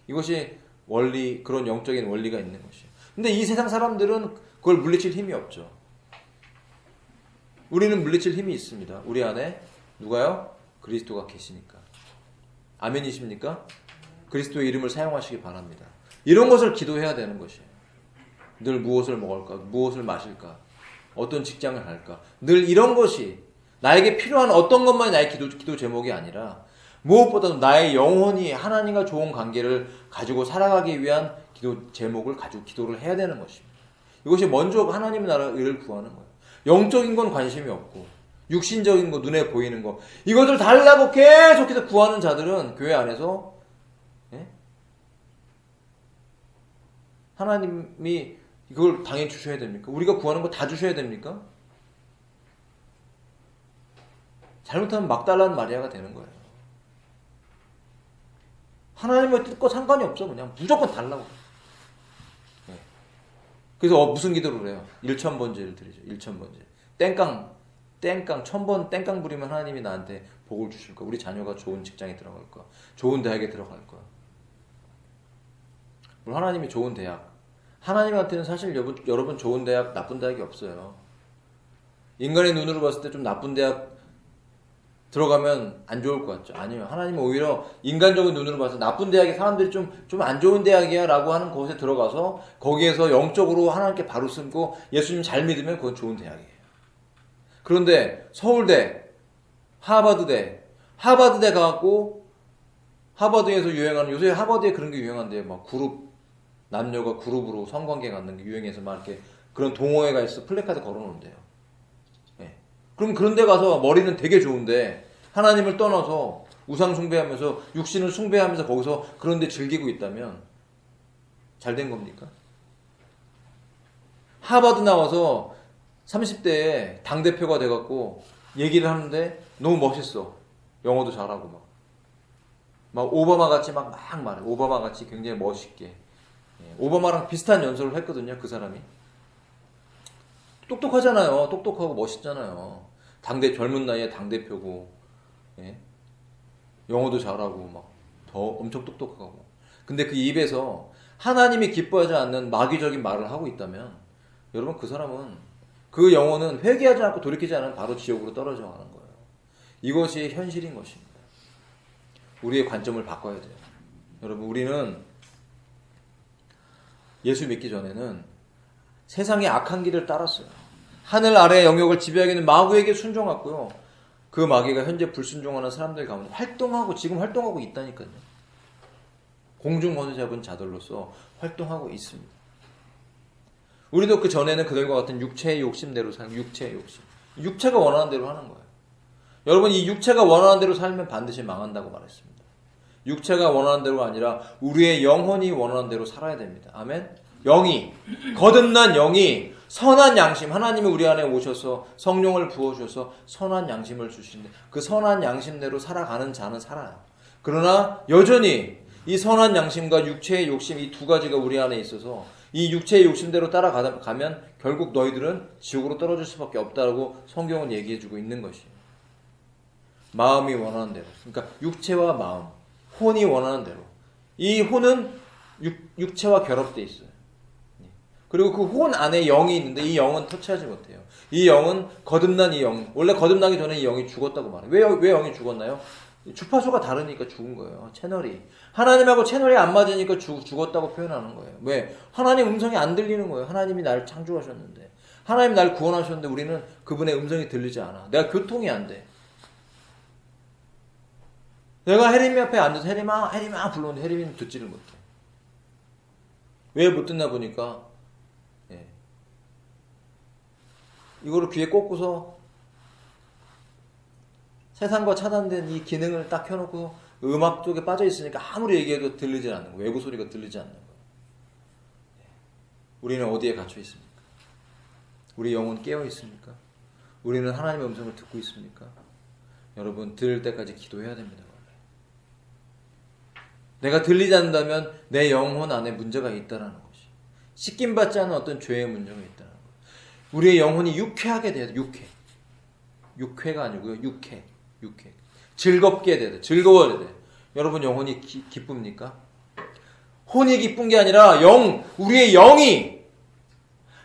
Speaker 1: 이것이 원리, 그런 영적인 원리가 있는 것이에요. 근데 이 세상 사람들은 그걸 물리칠 힘이 없죠. 우리는 물리칠 힘이 있습니다. 우리 안에 누가요? 그리스도가 계시니까. 아멘이십니까? 그리스도의 이름을 사용하시기 바랍니다. 이런 것을 기도해야 되는 것이에요. 늘 무엇을 먹을까? 무엇을 마실까? 어떤 직장을 할까? 늘 이런 것이 나에게 필요한 어떤 것만이 나의 기도 제목이 아니라 무엇보다도 나의 영혼이 하나님과 좋은 관계를 가지고 살아가기 위한 기도 제목을 가지고 기도를 해야 되는 것입니다. 이것이 먼저 하나님의 나라를 구하는 거예요. 영적인 건 관심이 없고 육신적인 거, 눈에 보이는 거 이것을 달라고 계속해서 구하는 자들은 교회 안에서 하나님이 이걸 당연히 주셔야 됩니까? 우리가 구하는 거 다 주셔야 됩니까? 잘못하면 막달라는 마리아가 되는 거예요. 하나님의 뜻과 상관이 없어. 그냥 무조건 달라고. 그래서 무슨 기도를 해요? 일천번제를 드리죠. 일천번제. 땡깡 1000번 땡깡 부리면 하나님이 나한테 복을 주실 거야. 우리 자녀가 좋은 직장에 들어갈 거야. 좋은 대학에 들어갈 거야. 물론 하나님이 좋은 대학. 하나님한테는 사실 여러분 좋은 대학, 나쁜 대학이 없어요. 인간의 눈으로 봤을 때 좀 나쁜 대학 들어가면 안 좋을 것 같죠? 아니요. 하나님은 오히려 인간적인 눈으로 봐서 나쁜 대학에 사람들이 좀 안 좋은 대학이야 라고 하는 곳에 들어가서 거기에서 영적으로 하나님께 바로 숨고 예수님 잘 믿으면 그건 좋은 대학이에요. 그런데 서울대, 하버드대 가갖고 하버드에서 유행하는, 요새 하버드에 그런 게 유행한대요. 막 남녀가 그룹으로 성관계 갖는 게 유행해서 막 이렇게 그런 동호회가 있어 플래카드 걸어놓는데요. 네. 그럼 그런 데 가서 머리는 되게 좋은데 하나님을 떠나서 우상 숭배하면서 육신을 숭배하면서 거기서 그런 데 즐기고 있다면 잘 된 겁니까? 하버드 나와서 30대에 당대표가 돼갖고 얘기를 하는데 너무 멋있어. 영어도 잘하고 막 오바마 같이 막 말해. 오바마 같이 굉장히 멋있게. 오바마랑 비슷한 연설을 했거든요. 그 사람이. 똑똑하잖아요. 똑똑하고 멋있잖아요. 젊은 나이에 당대표고, 예? 영어도 잘하고, 더 엄청 똑똑하고. 근데 그 입에서 하나님이 기뻐하지 않는 마귀적인 말을 하고 있다면, 여러분 그 사람은, 그 영혼은 회개하지 않고 돌이키지 않으면 바로 지옥으로 떨어져 가는 거예요. 이것이 현실인 것입니다. 우리의 관점을 바꿔야 돼요. 여러분, 우리는 예수 믿기 전에는 세상의 악한 길을 따랐어요. 하늘 아래의 영역을 지배하게 있는 마귀에게 순종했고요. 그 마귀가 현재 불순종하는 사람들 가운데 지금 활동하고 있다니까요. 공중권세 잡은 자들로서 활동하고 있습니다. 우리도 그 전에는 그들과 같은 육체의 욕심대로 살고, 육체의 욕심. 육체가 원하는 대로 하는 거예요. 여러분, 이 육체가 원하는 대로 살면 반드시 망한다고 말했습니다. 육체가 원하는 대로가 아니라 우리의 영혼이 원하는 대로 살아야 됩니다. 아멘? 거듭난 영이 선한 양심, 하나님이 우리 안에 오셔서 성령을 부어주셔서 선한 양심을 주시는데 그 선한 양심대로 살아가는 자는 살아요. 그러나 여전히 이 선한 양심과 육체의 욕심, 이 두 가지가 우리 안에 있어서 이 육체의 욕심대로 따라가면 결국 너희들은 지옥으로 떨어질 수밖에 없다고 성경은 얘기해주고 있는 것이에요. 마음이 원하는 대로. 그러니까 육체와 마음, 혼이 원하는 대로. 이 혼은 육체와 결합되어 있어요. 그리고 그 혼 안에 영이 있는데 이 영은 터치하지 못해요. 이 영은 거듭난 이 영. 원래 거듭나기 전에 이 영이 죽었다고 말해요. 왜 영이 죽었나요? 주파수가 다르니까 죽은 거예요. 채널이. 하나님하고 채널이 안 맞으니까 죽었다고 표현하는 거예요. 왜? 하나님 음성이 안 들리는 거예요. 하나님이 나를 창조하셨는데. 하나님 나를 구원하셨는데 우리는 그분의 음성이 들리지 않아. 내가 교통이 안 돼. 내가 혜림이 앞에 앉아서 혜림아 불렀는데 혜림이는 듣지를 못해. 왜 못 듣나 보니까 이거를 귀에 꽂고서 세상과 차단된 이 기능을 딱 켜놓고 음악 쪽에 빠져 있으니까 아무리 얘기해도 들리지 않는 거예요. 외부 소리가 들리지 않는 거예요. 우리는 어디에 갇혀 있습니까? 우리 영혼 깨어 있습니까? 우리는 하나님의 음성을 듣고 있습니까? 여러분, 들을 때까지 기도해야 됩니다. 내가 들리지 않는다면 내 영혼 안에 문제가 있다는 것이. 씻김받지 않은 어떤 죄의 문제가 있다는 것. 우리의 영혼이 유쾌하게 돼야 돼. 유쾌가 아니고요. 유쾌. 즐겁게 돼야 돼. 즐거워야 돼. 여러분, 영혼이 기쁩니까? 혼이 기쁜 게 아니라 우리의 영이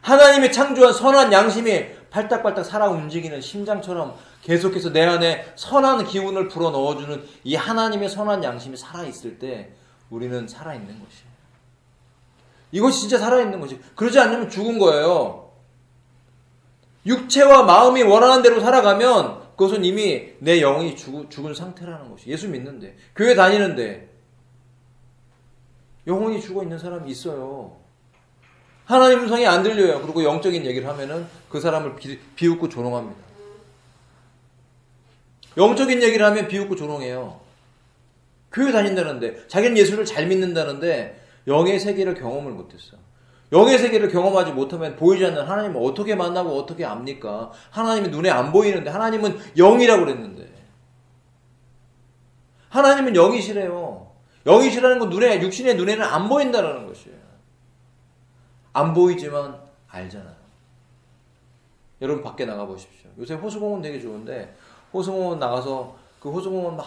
Speaker 1: 하나님이 창조한 선한 양심이 팔딱팔딱 살아 움직이는 심장처럼 계속해서 내 안에 선한 기운을 불어 넣어주는 이 하나님의 선한 양심이 살아있을 때 우리는 살아있는 것이에요. 이것이 진짜 살아있는 것이. 그러지 않으면 죽은 거예요. 육체와 마음이 원하는 대로 살아가면 그것은 이미 내 영이 죽은 상태라는 것이. 예수 믿는데, 교회 다니는데 영혼이 죽어 있는 사람이 있어요. 하나님 음성이 안 들려요. 그리고 영적인 얘기를 하면은 그 사람을 비웃고 조롱합니다. 영적인 얘기를 하면 비웃고 조롱해요. 교회 다닌다는데, 자기는 예수를 잘 믿는다는데 영의 세계를 경험을 못했어. 영의 세계를 경험하지 못하면 보이지 않는 하나님을 어떻게 만나고 어떻게 압니까? 하나님이 눈에 안 보이는데, 하나님은 영이라고 그랬는데. 하나님은 영이시래요. 영이시라는 건 육신의 눈에는 안 보인다는 것이에요. 안 보이지만 알잖아요. 여러분, 밖에 나가보십시오. 요새 호수공원 되게 좋은데, 호수공원 나가서 그 호수공원 막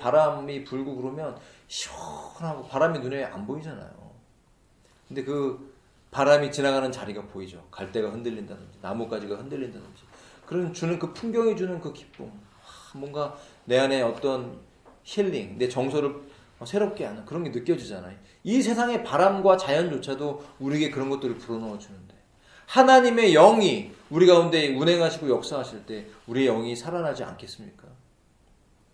Speaker 1: 바람이 불고 그러면 시원하고 바람이 눈에 안 보이잖아요. 근데 그 바람이 지나가는 자리가 보이죠. 갈대가 흔들린다든지 나뭇가지가 흔들린다든지. 그런 주는 그 풍경이 주는 그 기쁨, 뭔가 내 안에 어떤 힐링, 내 정서를 새롭게 하는 그런 게 느껴지잖아요. 이 세상의 바람과 자연조차도 우리에게 그런 것들을 불어넣어 주는데 하나님의 영이 우리 가운데 운행하시고 역사하실 때 우리의 영이 살아나지 않겠습니까?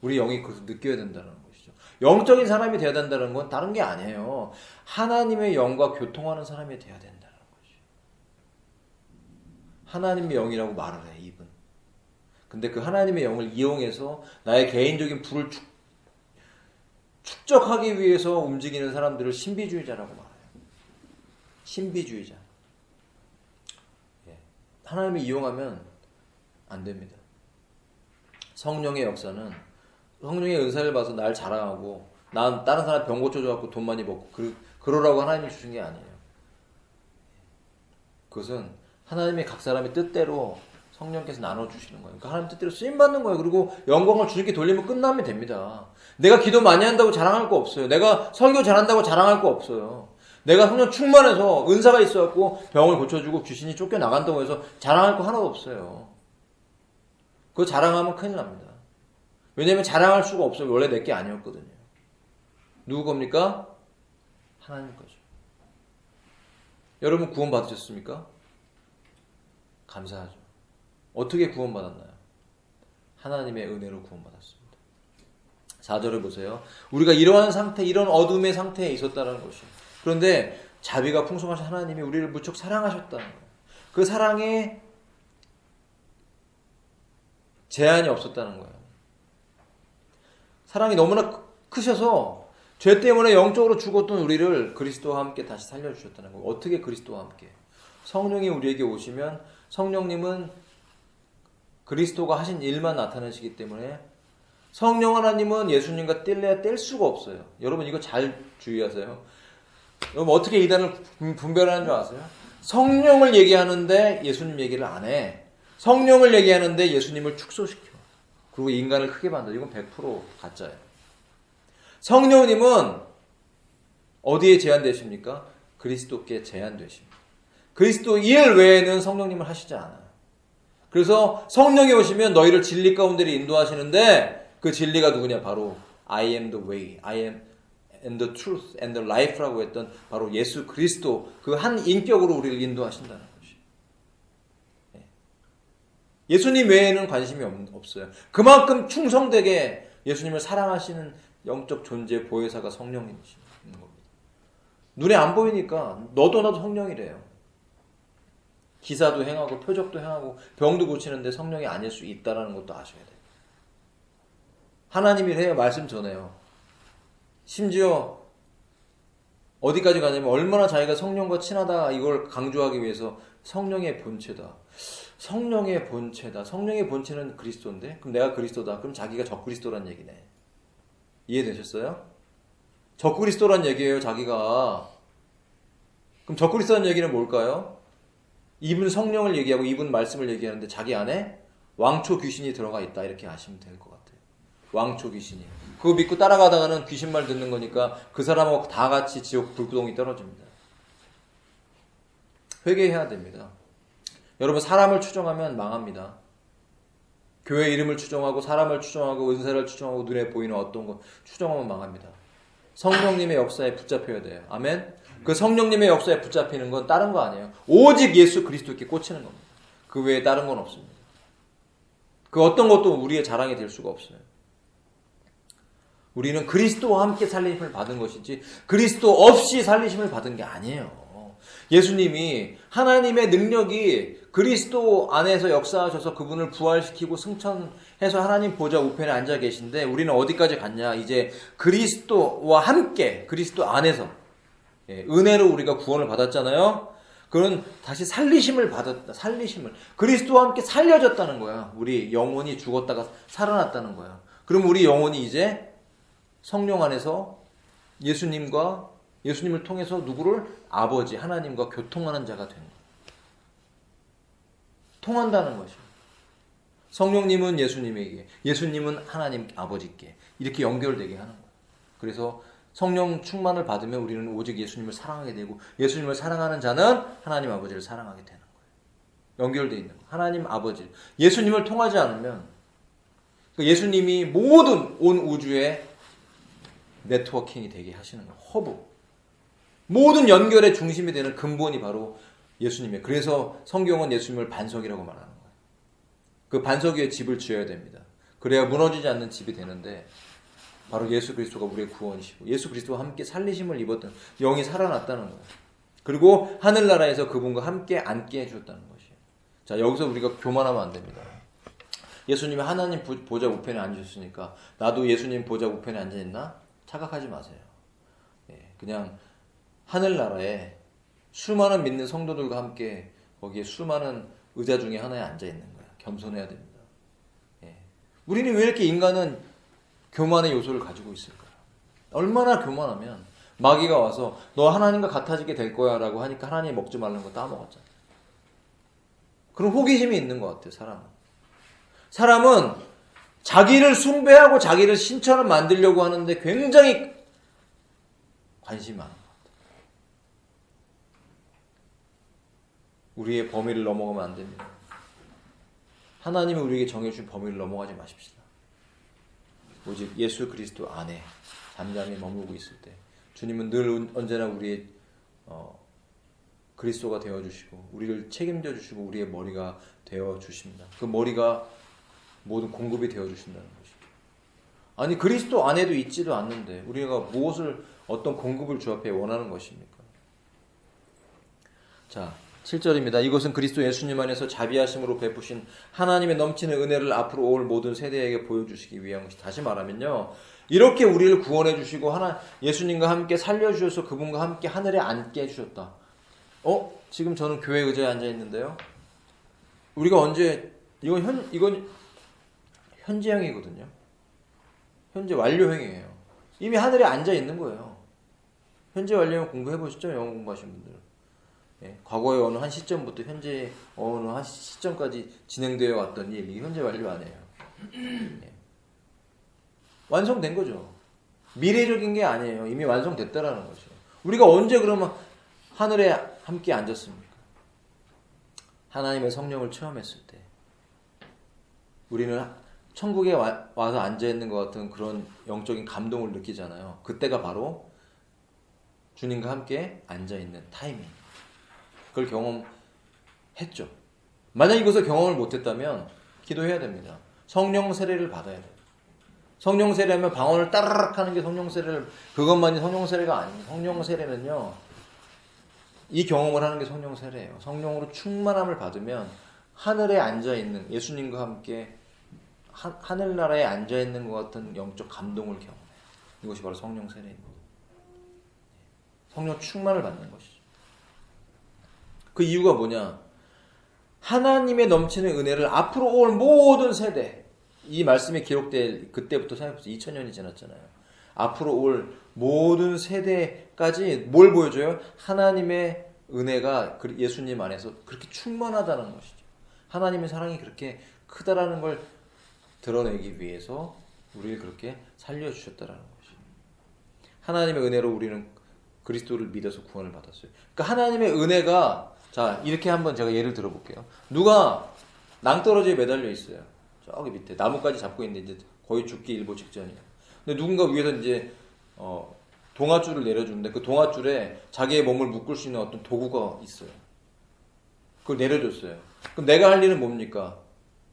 Speaker 1: 우리 영이 그것을 느껴야 된다는 것이죠. 영적인 사람이 되어야 된다는 건 다른 게 아니에요. 하나님의 영과 교통하는 사람이 되어야 된다는 것이죠. 하나님의 영이라고 말을 해, 입은. 근데 그 하나님의 영을 이용해서 나의 개인적인 부를 축적하기 위해서 움직이는 사람들을 신비주의자라고 말해요. 신비주의자. 하나님을 이용하면 안 됩니다. 성령의 역사는 성령의 은사를 봐서 날 자랑하고 난 다른 사람 병 고쳐줘갖고 돈 많이 벌고 그러라고 하나님이 주신 게 아니에요. 그것은 하나님의 각 사람의 뜻대로 성령께서 나눠주시는 거예요. 그러니까 하나님 뜻대로 쓰임받는 거예요. 그리고 영광을 주님께 돌리면 끝나면 됩니다. 내가 기도 많이 한다고 자랑할 거 없어요. 내가 설교 잘한다고 자랑할 거 없어요. 내가 성령 충만해서 은사가 있어갖고 병을 고쳐주고 귀신이 쫓겨나간다고 해서 자랑할 거 하나도 없어요. 그거 자랑하면 큰일 납니다. 왜냐하면 자랑할 수가 없어요. 원래 내게 아니었거든요. 누구 겁니까? 하나님 거죠. 여러분 구원 받으셨습니까? 감사하죠. 어떻게 구원받았나요? 하나님의 은혜로 구원받았습니다. 4절을 보세요. 우리가 이러한 상태, 이런 어둠의 상태에 있었다는 것이에요. 그런데 자비가 풍성하신 하나님이 우리를 무척 사랑하셨다는 거예요. 그 사랑에 제한이 없었다는 거예요. 사랑이 너무나 크셔서 죄 때문에 영적으로 죽었던 우리를 그리스도와 함께 다시 살려주셨다는 거예요. 어떻게 그리스도와 함께? 성령이 우리에게 오시면 성령님은 그리스도가 하신 일만 나타내시기 때문에 성령 하나님은 예수님과 뗄래야 뗄 수가 없어요. 여러분 이거 잘 주의하세요. 여러분 어떻게 이단을 분별하는 줄 아세요? 성령을 얘기하는데 예수님 얘기를 안 해. 성령을 얘기하는데 예수님을 축소시켜. 그리고 인간을 크게 만들어. 이건 100% 가짜예요. 성령님은 어디에 제한되십니까? 그리스도께 제한되십니다. 그리스도 일 외에는 성령님을 하시지 않아요. 그래서 성령이 오시면 너희를 진리 가운데로 인도하시는데 그 진리가 누구냐? 바로 I am the way, I am and the truth and the life라고 했던 바로 예수 그리스도 그 한 인격으로 우리를 인도하신다는 것이. 예수님 외에는 관심이 없어요. 그만큼 충성되게 예수님을 사랑하시는 영적 존재 보혜사가 성령님이신 겁니다. 눈에 안 보이니까 너도 나도 성령이래요. 기사도 행하고 표적도 행하고 병도 고치는데 성령이 아닐 수 있다는 것도 아셔야 돼요. 하나님이 해요. 말씀 전해요. 심지어 어디까지 가냐면 얼마나 자기가 성령과 친하다 이걸 강조하기 위해서 성령의 본체다. 성령의 본체다. 성령의 본체는 그리스도인데 그럼 내가 그리스도다. 그럼 자기가 적그리스도란 얘기네. 이해되셨어요? 적그리스도란 얘기예요. 자기가. 그럼 적그리스도란 얘기는 뭘까요? 이분 성령을 얘기하고 이분 말씀을 얘기하는데 자기 안에 왕초 귀신이 들어가 있다. 이렇게 아시면 될 것 같아요. 왕초 귀신이. 그거 믿고 따라가다가는 귀신 말 듣는 거니까 그 사람하고 다 같이 지옥 불구덩이 떨어집니다. 회개해야 됩니다. 여러분 사람을 추종하면 망합니다. 교회 이름을 추종하고 사람을 추종하고 은사를 추종하고 눈에 보이는 어떤 것 추종하면 망합니다. 성령님의 역사에 붙잡혀야 돼요. 아멘? 그 성령님의 역사에 붙잡히는 건 다른 거 아니에요. 오직 예수 그리스도께 꽂히는 겁니다. 그 외에 다른 건 없습니다. 그 어떤 것도 우리의 자랑이 될 수가 없어요. 우리는 그리스도와 함께 살리심을 받은 것이지 그리스도 없이 살리심을 받은 게 아니에요. 예수님이 하나님의 능력이 그리스도 안에서 역사하셔서 그분을 부활시키고 승천해서 하나님 보좌 우편에 앉아 계신데 우리는 어디까지 갔냐? 이제 그리스도와 함께 그리스도 안에서 은혜로 우리가 구원을 받았잖아요. 그는 다시 살리심을 받았다. 살리심을. 그리스도와 함께 살려졌다는 거야. 우리 영혼이 죽었다가 살아났다는 거야. 그럼 우리 영혼이 이제 성령 안에서 예수님을 통해서 누구를? 아버지 하나님과 교통하는 자가 되는 거예요. 통한다는 것이에요. 성령님은 예수님에게, 예수님은 하나님 아버지께 이렇게 연결되게 하는 거예요. 그래서 성령 충만을 받으면 우리는 오직 예수님을 사랑하게 되고 예수님을 사랑하는 자는 하나님 아버지를 사랑하게 되는 거예요. 연결되어 있는 거예요. 하나님 아버지. 예수님을 통하지 않으면 예수님이 모든 온 우주의 네트워킹이 되게 하시는 거예요. 허브. 모든 연결의 중심이 되는 근본이 바로 예수님이에요. 그래서 성경은 예수님을 반석이라고 말하는 거예요. 그 반석 위에 집을 지어야 됩니다. 그래야 무너지지 않는 집이 되는데 바로 예수 그리스도가 우리의 구원이시고 예수 그리스도와 함께 살리심을 입었던 영이 살아났다는 거예요. 그리고 하늘나라에서 그분과 함께 앉게 해주셨다는 것이에요. 자, 여기서 우리가 교만하면 안 됩니다. 예수님이 하나님 보좌 우편에 앉으셨으니까 나도 예수님 보좌 우편에 앉아있나? 착각하지 마세요. 그냥 하늘나라에 수많은 믿는 성도들과 함께 거기에 수많은 의자 중에 하나에 앉아있는 거예요. 겸손해야 됩니다. 우리는 왜 이렇게 인간은 교만의 요소를 가지고 있을까요? 얼마나 교만하면 마귀가 와서 너 하나님과 같아지게 될 거야 라고 하니까 하나님이 먹지 말라는 거 따먹었잖아요. 그런 호기심이 있는 것 같아요. 사람은 자기를 숭배하고 자기를 신처럼 만들려고 하는데 굉장히 관심이 많은 것 같아요. 우리의 범위를 넘어가면 안 됩니다. 하나님이 우리에게 정해주신 범위를 넘어가지 마십시다. 오직 예수 그리스도 안에 잠잠히 머물고 있을 때 주님은 늘 언제나 우리의 그리스도가 되어주시고 우리를 책임져 주시고 우리의 머리가 되어주십니다. 그 머리가 모든 공급이 되어주신다는 것이죠. 아니 그리스도 안에도 있지도 않는데 우리가 무엇을 어떤 공급을 주 앞에 원하는 것입니까? 자 7절입니다. 이것은 그리스도 예수님 안에서 자비하심으로 베푸신 하나님의 넘치는 은혜를 앞으로 올 모든 세대에게 보여주시기 위한 것이. 다시 말하면요. 이렇게 우리를 구원해 주시고 예수님과 함께 살려주셔서 그분과 함께 하늘에 앉게 해주셨다. 지금 저는 교회 의자에 앉아있는데요. 우리가 언제 이건 현재형이거든요. 현재 완료형이에요. 이미 하늘에 앉아있는 거예요. 현재 완료형 공부해보셨죠? 영어 공부하신 분들. 과거의 어느 한 시점부터 현재 어느 한 시점까지 진행되어 왔던 일, 이게 현재 완료 안 해요. 완성된 거죠. 미래적인 게 아니에요. 이미 완성됐다라는 거죠. 우리가 언제 그러면 하늘에 함께 앉았습니까? 하나님의 성령을 체험했을 때 우리는 천국에 와서 앉아있는 것 같은 그런 영적인 감동을 느끼잖아요. 그때가 바로 주님과 함께 앉아있는 타이밍. 그걸 경험했죠. 만약 이것을 경험을 못했다면 기도해야 됩니다. 성령 세례를 받아야 돼요. 성령 세례하면 방언을 따르륵 하는 게 성령 세례를, 그것만이 성령 세례가 아닙니다. 성령 세례는요, 이 경험을 하는 게 성령 세례예요. 성령으로 충만함을 받으면 하늘에 앉아있는, 예수님과 함께 하늘나라에 앉아있는 것 같은 영적 감동을 경험해요. 이것이 바로 성령 세례입니다. 성령 충만을 받는 것이죠. 그 이유가 뭐냐? 하나님의 넘치는 은혜를 앞으로 올 모든 세대, 이 말씀이 기록될 그때부터 생각해보세요. 2000년이 지났잖아요. 앞으로 올 모든 세대까지 뭘 보여줘요? 하나님의 은혜가 예수님 안에서 그렇게 충만하다는 것이죠. 하나님의 사랑이 그렇게 크다라는 걸 드러내기 위해서 우리를 그렇게 살려주셨다라는 것이죠. 하나님의 은혜로 우리는 그리스도를 믿어서 구원을 받았어요. 그러니까 하나님의 은혜가, 자, 이렇게 한번 제가 예를 들어볼게요. 누가 낭떠러지에 매달려 있어요. 저기 밑에 나뭇가지 잡고 있는데 이제 거의 죽기 일보 직전이에요. 근데 누군가 위에서 이제 동아줄을 내려주는데 그 동아줄에 자기의 몸을 묶을 수 있는 어떤 도구가 있어요. 그걸 내려줬어요. 그럼 내가 할 일은 뭡니까?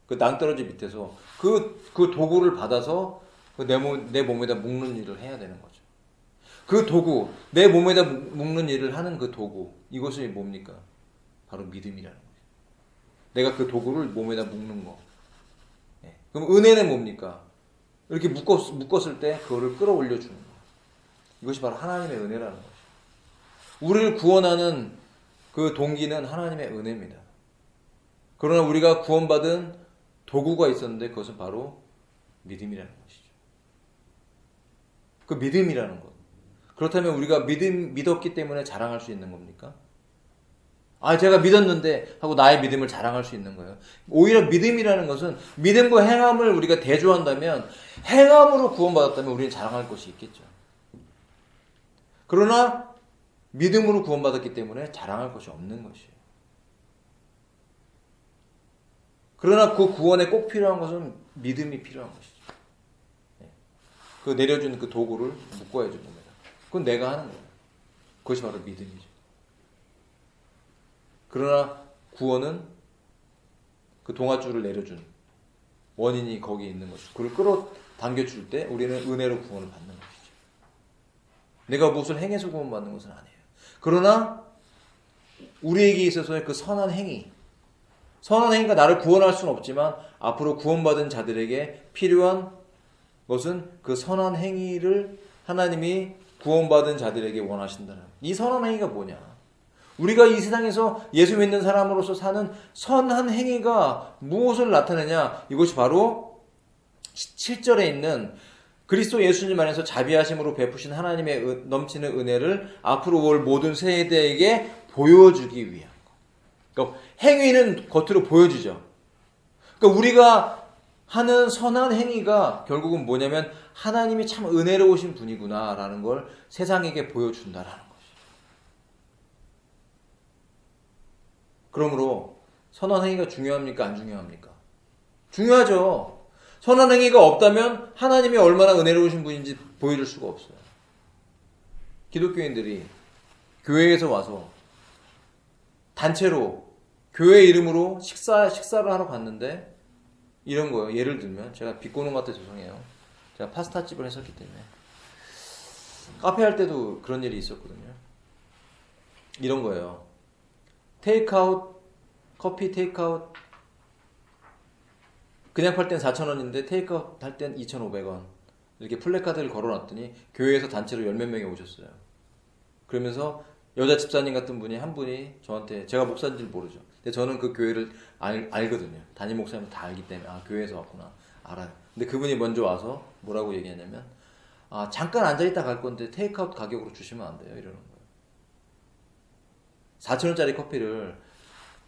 Speaker 1: 그 낭떠러지 밑에서 그 도구를 받아서 내 몸에다 묶는 일을 해야 되는 거죠. 그 도구, 내 몸에다 묶는 일을 하는 그 도구, 이것이 뭡니까? 바로 믿음이라는 거예요. 내가 그 도구를 몸에다 묶는 거. 그럼 은혜는 뭡니까? 이렇게 묶었을 때 그거를 끌어올려 주는 거예요. 이것이 바로 하나님의 은혜라는 것이죠. 우리를 구원하는 그 동기는 하나님의 은혜입니다. 그러나 우리가 구원받은 도구가 있었는데 그것은 바로 믿음이라는 것이죠. 그 믿음이라는 것. 그렇다면 우리가 믿었기 때문에 자랑할 수 있는 겁니까? 제가 믿었는데 하고 나의 믿음을 자랑할 수 있는 거예요. 오히려 믿음이라는 것은 믿음과 행함을 우리가 대조한다면, 행함으로 구원받았다면 우리는 자랑할 것이 있겠죠. 그러나 믿음으로 구원받았기 때문에 자랑할 것이 없는 것이에요. 그러나 그 구원에 꼭 필요한 것은 믿음이 필요한 것이죠. 그 내려준 그 도구를 묶어야죠, 몸에다. 그건 내가 하는 거예요. 그것이 바로 믿음이죠. 그러나 구원은 그 동아줄을 내려준 원인이 거기에 있는 것이죠. 그걸 끌어당겨줄 때 우리는 은혜로 구원을 받는 것이죠. 내가 무엇을 행해서 구원받는 것은 아니에요. 그러나 우리에게 있어서의 그 선한 행위가 나를 구원할 수는 없지만 앞으로 구원받은 자들에게 필요한 것은 그 선한 행위를 하나님이 구원받은 자들에게 원하신다는 이 선한 행위가 뭐냐? 우리가 이 세상에서 예수 믿는 사람으로서 사는 선한 행위가 무엇을 나타내냐? 이것이 바로 7절에 있는 그리스도 예수님 안에서 자비하심으로 베푸신 하나님의 넘치는 은혜를 앞으로 올 모든 세대에게 보여주기 위한 것. 그러니까 행위는 겉으로 보여주죠. 그러니까 우리가 하는 선한 행위가 결국은 뭐냐면 하나님이 참 은혜로우신 분이구나라는 걸 세상에게 보여준다라는 것이죠. 그러므로 선한 행위가 중요합니까? 안 중요합니까? 중요하죠. 선한 행위가 없다면 하나님이 얼마나 은혜로우신 분인지 보여줄 수가 없어요. 기독교인들이 교회에서 와서 단체로 교회 이름으로 식사를 하러 갔는데 이런 거예요. 예를 들면 제가 비꼬는 것 같아서 죄송해요. 제가 파스타집을 했었기 때문에 카페 할 때도 그런 일이 있었거든요. 이런 거예요. 테이크아웃 커피 테이크아웃 그냥 팔 땐 4,000원인데 테이크아웃 할 땐 2,500원 이렇게 플래카드를 걸어놨더니 교회에서 단체로 열 몇 명이 오셨어요. 그러면서 여자 집사님 같은 분이 한 분이 저한테 제가 목사인지를 모르죠. 근데 저는 그 교회를 알거든요. 담임 목사님 다 알기 때문에 아 교회에서 왔구나 알아요. 근데 그분이 먼저 와서 뭐라고 얘기하냐면 아 잠깐 앉아있다 갈 건데 테이크아웃 가격으로 주시면 안 돼요 이러는 거예요. 4,000원짜리 커피를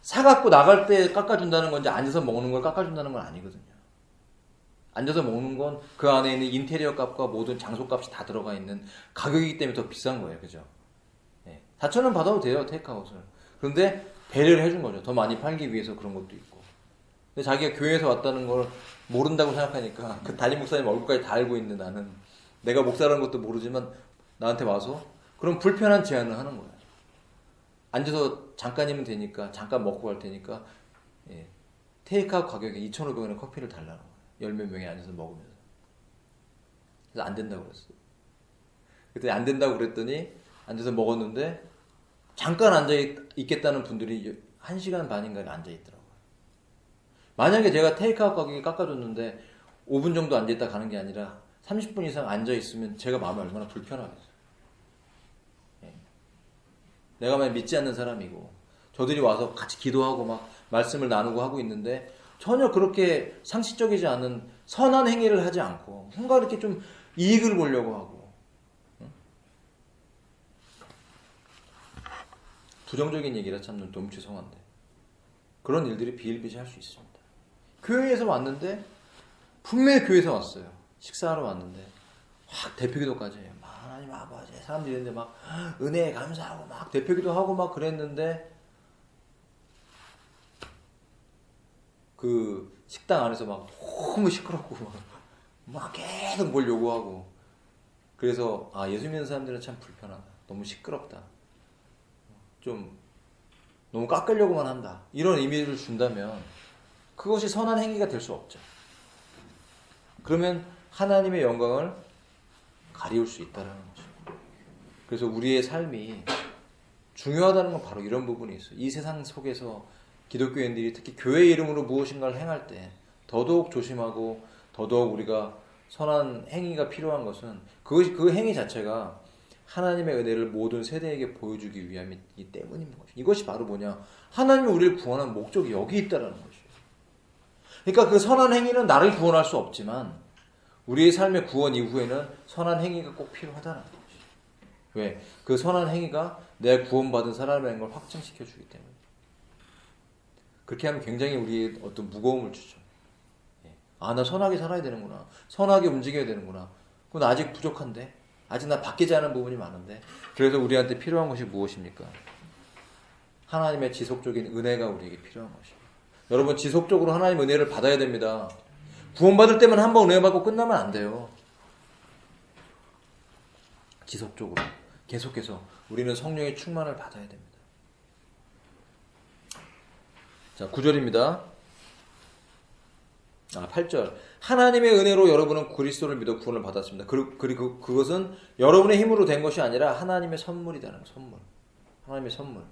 Speaker 1: 사갖고 나갈 때 깎아준다는 건지 앉아서 먹는 걸 깎아준다는 건 아니거든요. 앉아서 먹는 건 그 안에 있는 인테리어 값과 모든 장소 값이 다 들어가 있는 가격이기 때문에 더 비싼 거예요. 그죠? 4,000원 받아도 돼요, 테이크아웃을. 그런데 배려를 해준 거죠. 더 많이 팔기 위해서 그런 것도 있고. 근데 자기가 교회에서 왔다는 걸 모른다고 생각하니까 그 담임 목사님 얼굴까지 다 알고 있는 나는 내가 목사라는 것도 모르지만 나한테 와서 그런 불편한 제안을 하는 거예요. 앉아서 잠깐이면 되니까 잠깐 먹고 갈 테니까 테이크아웃 가격에 2,500원의 커피를 달라는 거예요. 열 몇 명이 앉아서 먹으면서. 그래서 안 된다고 그랬어요. 그때 안 된다고 그랬더니 앉아서 먹었는데 잠깐 앉아있겠다는 분들이 1시간 반인가 앉아있더라고요. 만약에 제가 테이크아웃 가격에 깎아줬는데 5분 정도 앉아있다 가는 게 아니라 30분 이상 앉아있으면 제가 마음이 얼마나 불편하겠어요. 내가 만약 믿지 않는 사람이고 저들이 와서 같이 기도하고 막 말씀을 나누고 하고 있는데 전혀 그렇게 상식적이지 않은 선한 행위를 하지 않고 뭔가 이렇게 좀 이익을 보려고 하고 부정적인 얘기라 참 너무 죄송한데 그런 일들이 비일비재할 수 있습니다. 교회에서 왔는데 분명히 교회에서 왔어요. 식사하러 왔는데 확 대표기도까지 해요. 하나님 아버지 사람들이 있는데 막 은혜에 감사하고 막 대표기도 하고 막 그랬는데 그 식당 안에서 막 너무 시끄럽고 막 계속 뭘 요구하고 그래서 아 예수 믿는 사람들은 참 불편하다. 너무 시끄럽다. 좀 너무 깎으려고만 한다. 이런 의미를 준다면 그것이 선한 행위가 될 수 없죠. 그러면 하나님의 영광을 가리울 수 있다는 거죠. 그래서 우리의 삶이 중요하다는 건 바로 이런 부분이 있어요. 이 세상 속에서 기독교인들이 특히 교회 이름으로 무엇인가를 행할 때 더더욱 조심하고 더더욱 우리가 선한 행위가 필요한 것은 그 행위 자체가 하나님의 은혜를 모든 세대에게 보여주기 위함이기 때문인 것이죠. 이것이 바로 뭐냐? 하나님이 우리를 구원한 목적이 여기 있다는 것이에요. 그러니까 그 선한 행위는 나를 구원할 수 없지만 우리의 삶의 구원 이후에는 선한 행위가 꼭 필요하다는 것이죠. 왜? 그 선한 행위가 내 구원받은 사람이라는 걸 확증시켜 주기 때문에. 그렇게 하면 굉장히 우리의 어떤 무거움을 주죠. 아, 나 선하게 살아야 되는구나. 선하게 움직여야 되는구나. 그건 아직 부족한데. 아직 나 바뀌지 않은 부분이 많은데. 그래서 우리한테 필요한 것이 무엇입니까? 하나님의 지속적인 은혜가 우리에게 필요한 것입니다. 여러분 지속적으로 하나님 은혜를 받아야 됩니다. 구원받을 때만 한 번 은혜 받고 끝나면 안 돼요. 지속적으로 계속해서 우리는 성령의 충만을 받아야 됩니다. 자, 9절입니다. 8절. 하나님의 은혜로 여러분은 그리스도를 믿어 구원을 받았습니다. 그리고 그것은 여러분의 힘으로 된 것이 아니라 하나님의 선물이라는 선물. 하나님의 선물.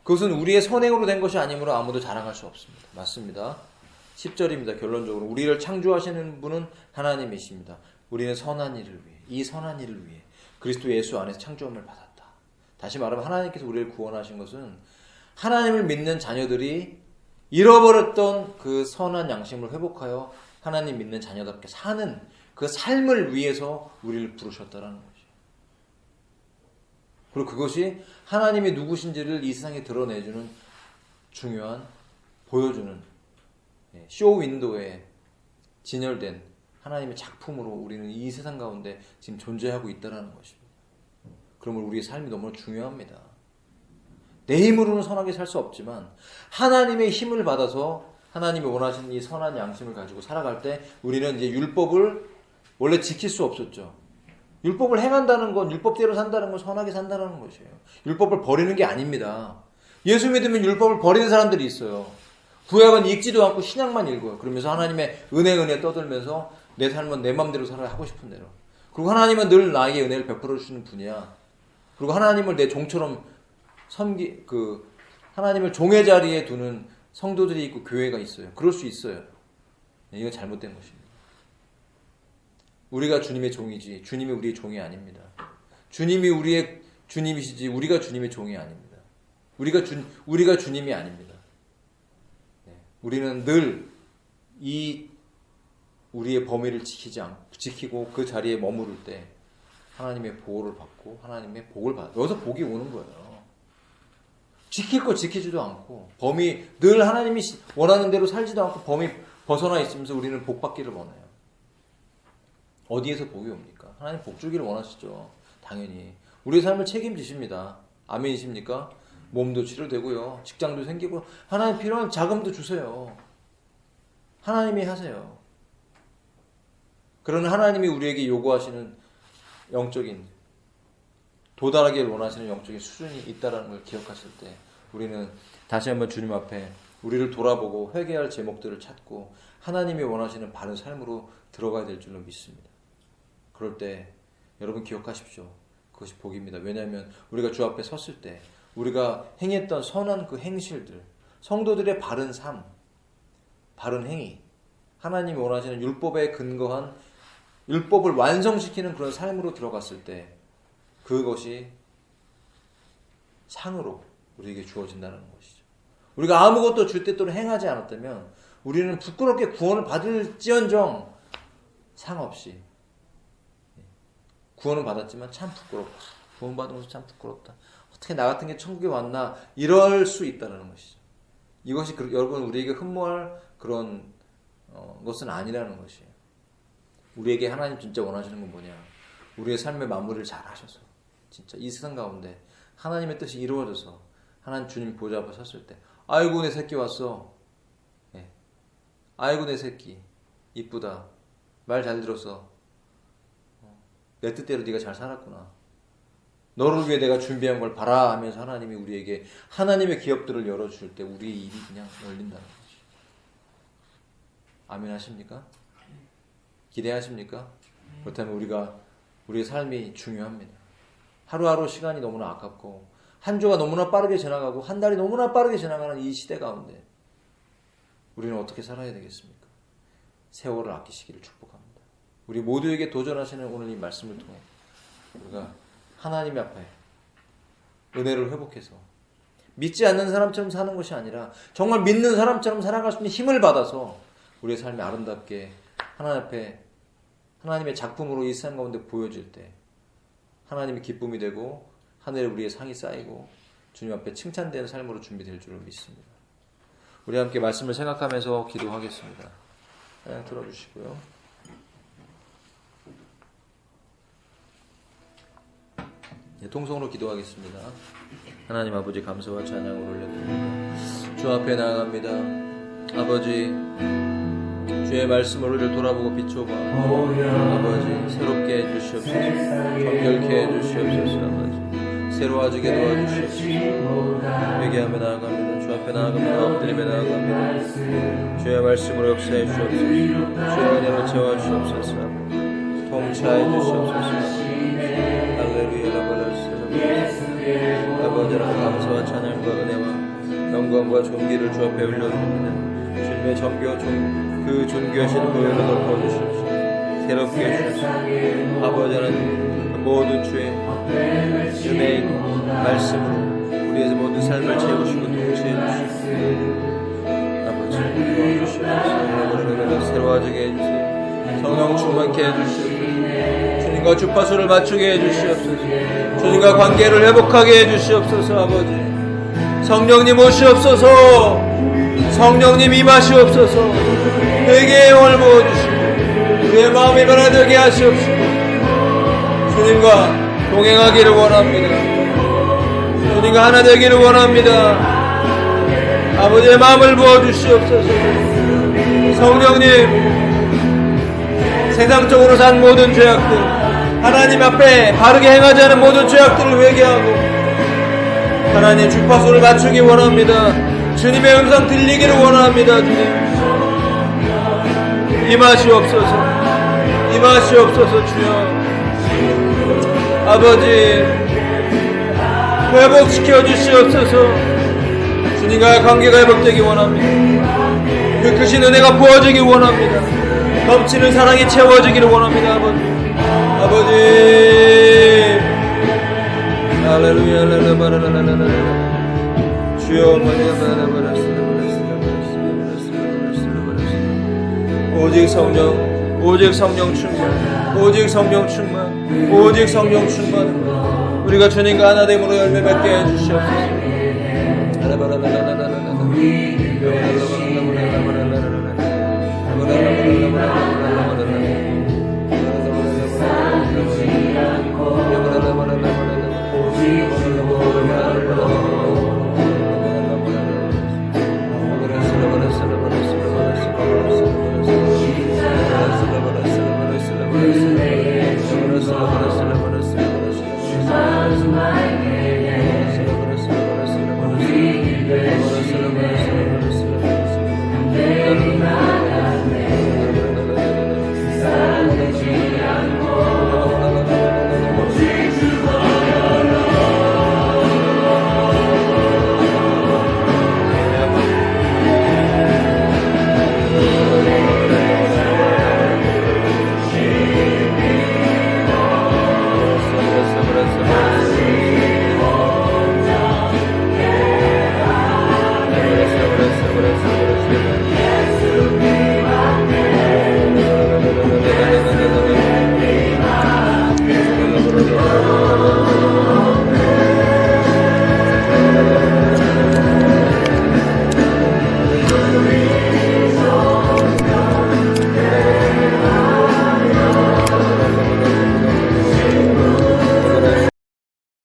Speaker 1: 그것은 우리의 선행으로 된 것이 아니므로 아무도 자랑할 수 없습니다. 맞습니다. 10절입니다. 결론적으로 우리를 창조하시는 분은 하나님이십니다. 우리는 선한 일을 위해, 이 선한 일을 위해 그리스도 예수 안에서 창조함을 받았다. 다시 말하면 하나님께서 우리를 구원하신 것은 하나님을 믿는 자녀들이 잃어버렸던 그 선한 양심을 회복하여 하나님 믿는 자녀답게 사는 그 삶을 위해서 우리를 부르셨다라는 것이에요. 그리고 그것이 하나님이 누구신지를 이 세상에 드러내주는 중요한, 보여주는 쇼 윈도에 진열된 하나님의 작품으로 우리는 이 세상 가운데 지금 존재하고 있다는 것입니다. 그러면 우리의 삶이 너무 중요합니다. 내 힘으로는 선하게 살 수 없지만 하나님의 힘을 받아서 하나님이 원하시는 이 선한 양심을 가지고 살아갈 때 우리는 이제 율법을 원래 지킬 수 없었죠. 율법을 행한다는 건, 율법대로 산다는 건 선하게 산다는 것이에요. 율법을 버리는 게 아닙니다. 예수 믿으면 율법을 버리는 사람들이 있어요. 구약은 읽지도 않고 신약만 읽어요. 그러면서 하나님의 은혜 떠들면서 내 삶은 내 맘대로 살아야 하고 싶은 대로. 그리고 하나님은 늘 나에게 은혜를 베풀어 주시는 분이야. 그리고 하나님을 내 종처럼 하나님을 종의 자리에 두는 성도들이 있고 교회가 있어요. 그럴 수 있어요. 이건 잘못된 것입니다. 우리가 주님의 종이지 주님이 우리의 종이 아닙니다. 주님이 우리의 주님이시지 우리가 주님의 종이 아닙니다. 우리가 주님이 아닙니다. 우리는 늘 우리의 범위를 지키고 그 자리에 머무를 때 하나님의 보호를 받고 하나님의 복을 받아요. 여기서 복이 오는 거예요. 지킬 거 지키지도 않고 늘 하나님이 원하는 대로 살지도 않고 범위 벗어나 있으면서 우리는 복 받기를 원해요. 어디에서 복이 옵니까? 하나님 복 주기를 원하시죠. 당연히. 우리의 삶을 책임지십니다. 아멘이십니까? 몸도 치료되고요. 직장도 생기고 하나님 필요한 자금도 주세요. 하나님이 하세요. 그러나 하나님이 우리에게 요구하시는 영적인 도달하기를 원하시는 영적인 수준이 있다는 걸 기억하실 때 우리는 다시 한번 주님 앞에 우리를 돌아보고 회개할 제목들을 찾고 하나님이 원하시는 바른 삶으로 들어가야 될 줄로 믿습니다. 그럴 때 여러분 기억하십시오. 그것이 복입니다. 왜냐하면 우리가 주 앞에 섰을 때 우리가 행했던 선한 그 행실들, 성도들의 바른 삶, 바른 행위, 하나님이 원하시는 율법에 근거한 율법을 완성시키는 그런 삶으로 들어갔을 때 그것이 상으로 우리에게 주어진다는 것이죠. 우리가 아무것도 주 뜻대로 행하지 않았다면 우리는 부끄럽게 구원을 받을지언정 상 없이 구원은 받았지만 참 부끄럽다. 구원받은 것은 참 부끄럽다. 어떻게 나 같은 게 천국에 왔나 이럴 수 있다는 것이죠. 이것이 여러분 우리에게 흠모할 그런 것은 아니라는 것이에요. 우리에게 하나님 진짜 원하시는 건 뭐냐? 우리의 삶의 마무리를 잘 하셔서 진짜 이 세상 가운데 하나님의 뜻이 이루어져서 하나님 주님 보좌 앞에 섰을 때 아이고 내 새끼 왔어. 네. 아이고 내 새끼 이쁘다. 말 잘 들었어. 내 뜻대로 네가 잘 살았구나. 너를 위해 내가 준비한 걸 봐라 하면서 하나님이 우리에게 하나님의 기업들을 열어줄 때 우리의 입이 그냥 열린다는 거죠. 아멘 하십니까? 기대하십니까? 그렇다면 우리의 삶이 중요합니다. 하루하루 시간이 너무나 아깝고 한 주가 너무나 빠르게 지나가고 한 달이 너무나 빠르게 지나가는 이 시대 가운데 우리는 어떻게 살아야 되겠습니까? 세월을 아끼시기를 축복합니다. 우리 모두에게 도전하시는 오늘 이 말씀을 통해 우리가 하나님 앞에 은혜를 회복해서 믿지 않는 사람처럼 사는 것이 아니라 정말 믿는 사람처럼 살아갈 수 있는 힘을 받아서 우리의 삶이 아름답게 하나님 앞에 하나님의 작품으로 이 세상 가운데 보여질 때 하나님의 기쁨이 되고 하늘에 우리의 상이 쌓이고 주님 앞에 칭찬되는 삶으로 준비될 줄을 믿습니다. 우리 함께 말씀을 생각하면서 기도하겠습니다. 그냥 들어주시고요. 통성으로 기도하겠습니다. 하나님 아버지 감사와 찬양을 올려드립니다. 주 앞에 나아갑니다. 아버지, 주의 말씀으로 우리를 돌아보고 비춰봐. 아버지, 새롭게 해주시옵소서. 정결케 해주시옵소서. 아버지, 새로워지게 도와주시옵소서. 회개하며 나아갑니다. 주 앞에 나아갑니다. 엎드리며 나아갑니다. 주의 말씀으로 역사해 주옵소서. 주의 은혜로 채워주시옵소서. 통치하여 주시옵소서. 할렐루야. 아버지는 감사와 찬양과 은혜와 영광과 존귀를 주 앞에 올려드립니다. 주님의 그 존귀하신 보혈로 덮어주시옵소서. 새롭게 해주시옵소서. 아버지는 모든 주의 은혜의 말씀으로 우리의 모든 삶을 채우시고 통치해 주시옵소서. 아버지 도와주시옵소서. 새로워지게 해주세요. 성령 충만케 해주시옵소서. 주님과 주파수를 맞추게 해주시옵소서. 주님과 관계를 회복하게 해주시옵소서. 아버지, 성령님 오시옵소서. 성령님 임하시옵소서. 회개의 영을 부어주시고 우리의 마음이 변화되게 하시옵소서. 주님과 동행하기를 원합니다. 주님과 하나 되기를 원합니다. 아버지의 마음을 부어주시옵소서. 성령님, 세상적으로 산 모든 죄악들, 하나님 앞에 바르게 행하지 않은 모든 죄악들을 회개하고 하나님 주파수를 맞추기 원합니다. 주님의 음성 들리기를 원합니다. 주님, 임하시옵소서. 임하시옵소서. 주여, 아버지, 회복시켜 주시옵소서. 주님과의 관계가 회복되기 원합니다. 그 크신 은혜가 부어지기 원합니다. 넘치는 사랑이 채워지기를 원합니다. 아버지, 아버지, 할렐루야. 주여, 오직 성령, 오직 성령 충만, 오직 성령 충만, 오직 성령 충만. 우리가 주님과 하나 됨으로 열매 맺게 해주시옵소서.